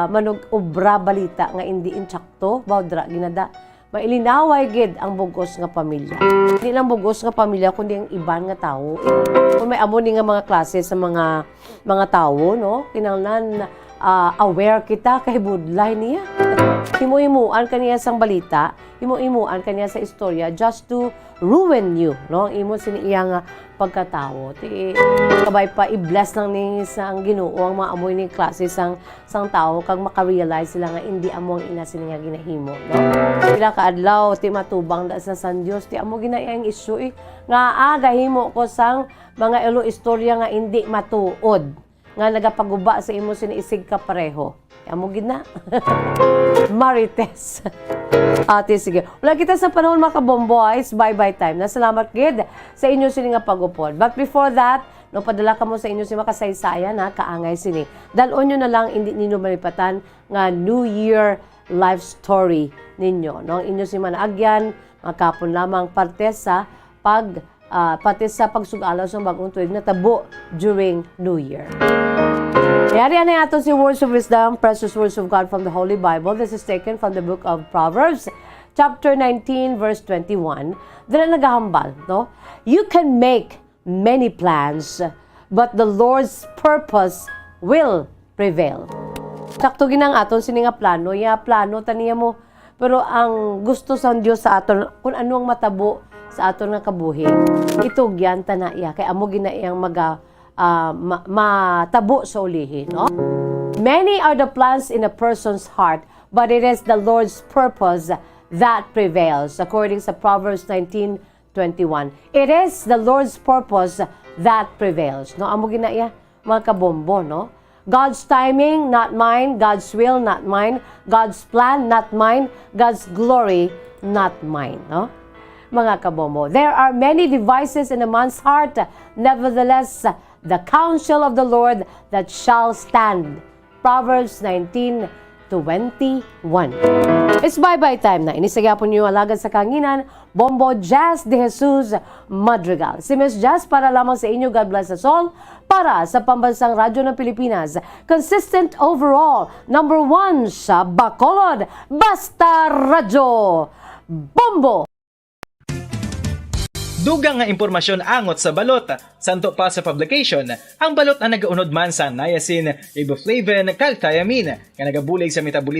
manog obra balita nga hindi insakto bawdra ginada mailinaway gid ang bugos nga pamilya. Hindi lang bugos nga pamilya kundi ang iban nga tawo. Kung may amo ni nga mga klase sa mga tawo no kinahanglan aware kita kay budlay niya. Himo-himuan kaniya sang balita, himo-himuan kaniya sa istorya just to ruin you, no? Imo siniya nga pagkatawo. Ti kabay pa i-bless lang ni sang Ginoo ang mga amoy ni klase sang tao kag maka-realize sila nga hindi amo ang ina sila nga ginahimo, no? Sila kaadlaw ti matubang da sa San Dios ti amo ginayang issue nga gahimo ko sang mga elo istorya nga hindi matuod nga nagapaguba sa imo siniisig ka pareho. Amo gid na. Marites. Ate, sige. Wala kita sa panahon mga kabomboys. Bye-bye time. Nasalamat gid sa inyo sini nga pagupod. But before that, no, padala ka mo sa inyo si makasaysayan ha, kaangay sini. Dalon nyo na lang hindi ninyo malipatan nga New Year life story ninyo. No? Inyo si Managyan, makapon lamang parte sa pati sa pagsugalaw sa bagong tuig na tabo during New Year. Yari na ato si Words of Wisdom, Precious Words of God from the Holy Bible. This is taken from the book of Proverbs, chapter 19, verse 21. Dala nagahambal, no? You can make many plans, but the Lord's purpose will prevail. Sakto ginang aton sini nga plano, plano taniya mo. Pero ang gusto sa Dios sa aton kung ano ang matabo sa aton nga kabuhi, itugyan tanaya kay amo ginaiyang matabo sa ulihi, no? Many are the plans in a person's heart, but it is the Lord's purpose that prevails, according to Proverbs 19:21. It is the Lord's purpose that prevails. No, amo ginaiya mga kabombo, no? God's timing, not mine. God's will, not mine. God's plan, not mine. God's glory, not mine, no? Mga kabombo, there are many devices in a man's heart. Nevertheless, the counsel of the Lord that shall stand. Proverbs 19:21. It's bye-bye time na. Inisagapon niyo alagad sa kanginan, Bombo Jazz de Jesus Madrigal. Si Miss Jazz para lamang sa inyo, God bless us all, para sa Pambansang Radyo ng Pilipinas. Consistent overall, number 1 sa Bacolod, Basta Radyo. Bombo! Dugang nga impormasyon angot sa balot. Santo pa sa publication, ang balot ang nagaunod man sa niacin, riboflavin, kag thiamine, nga nagabulig sa metabolismo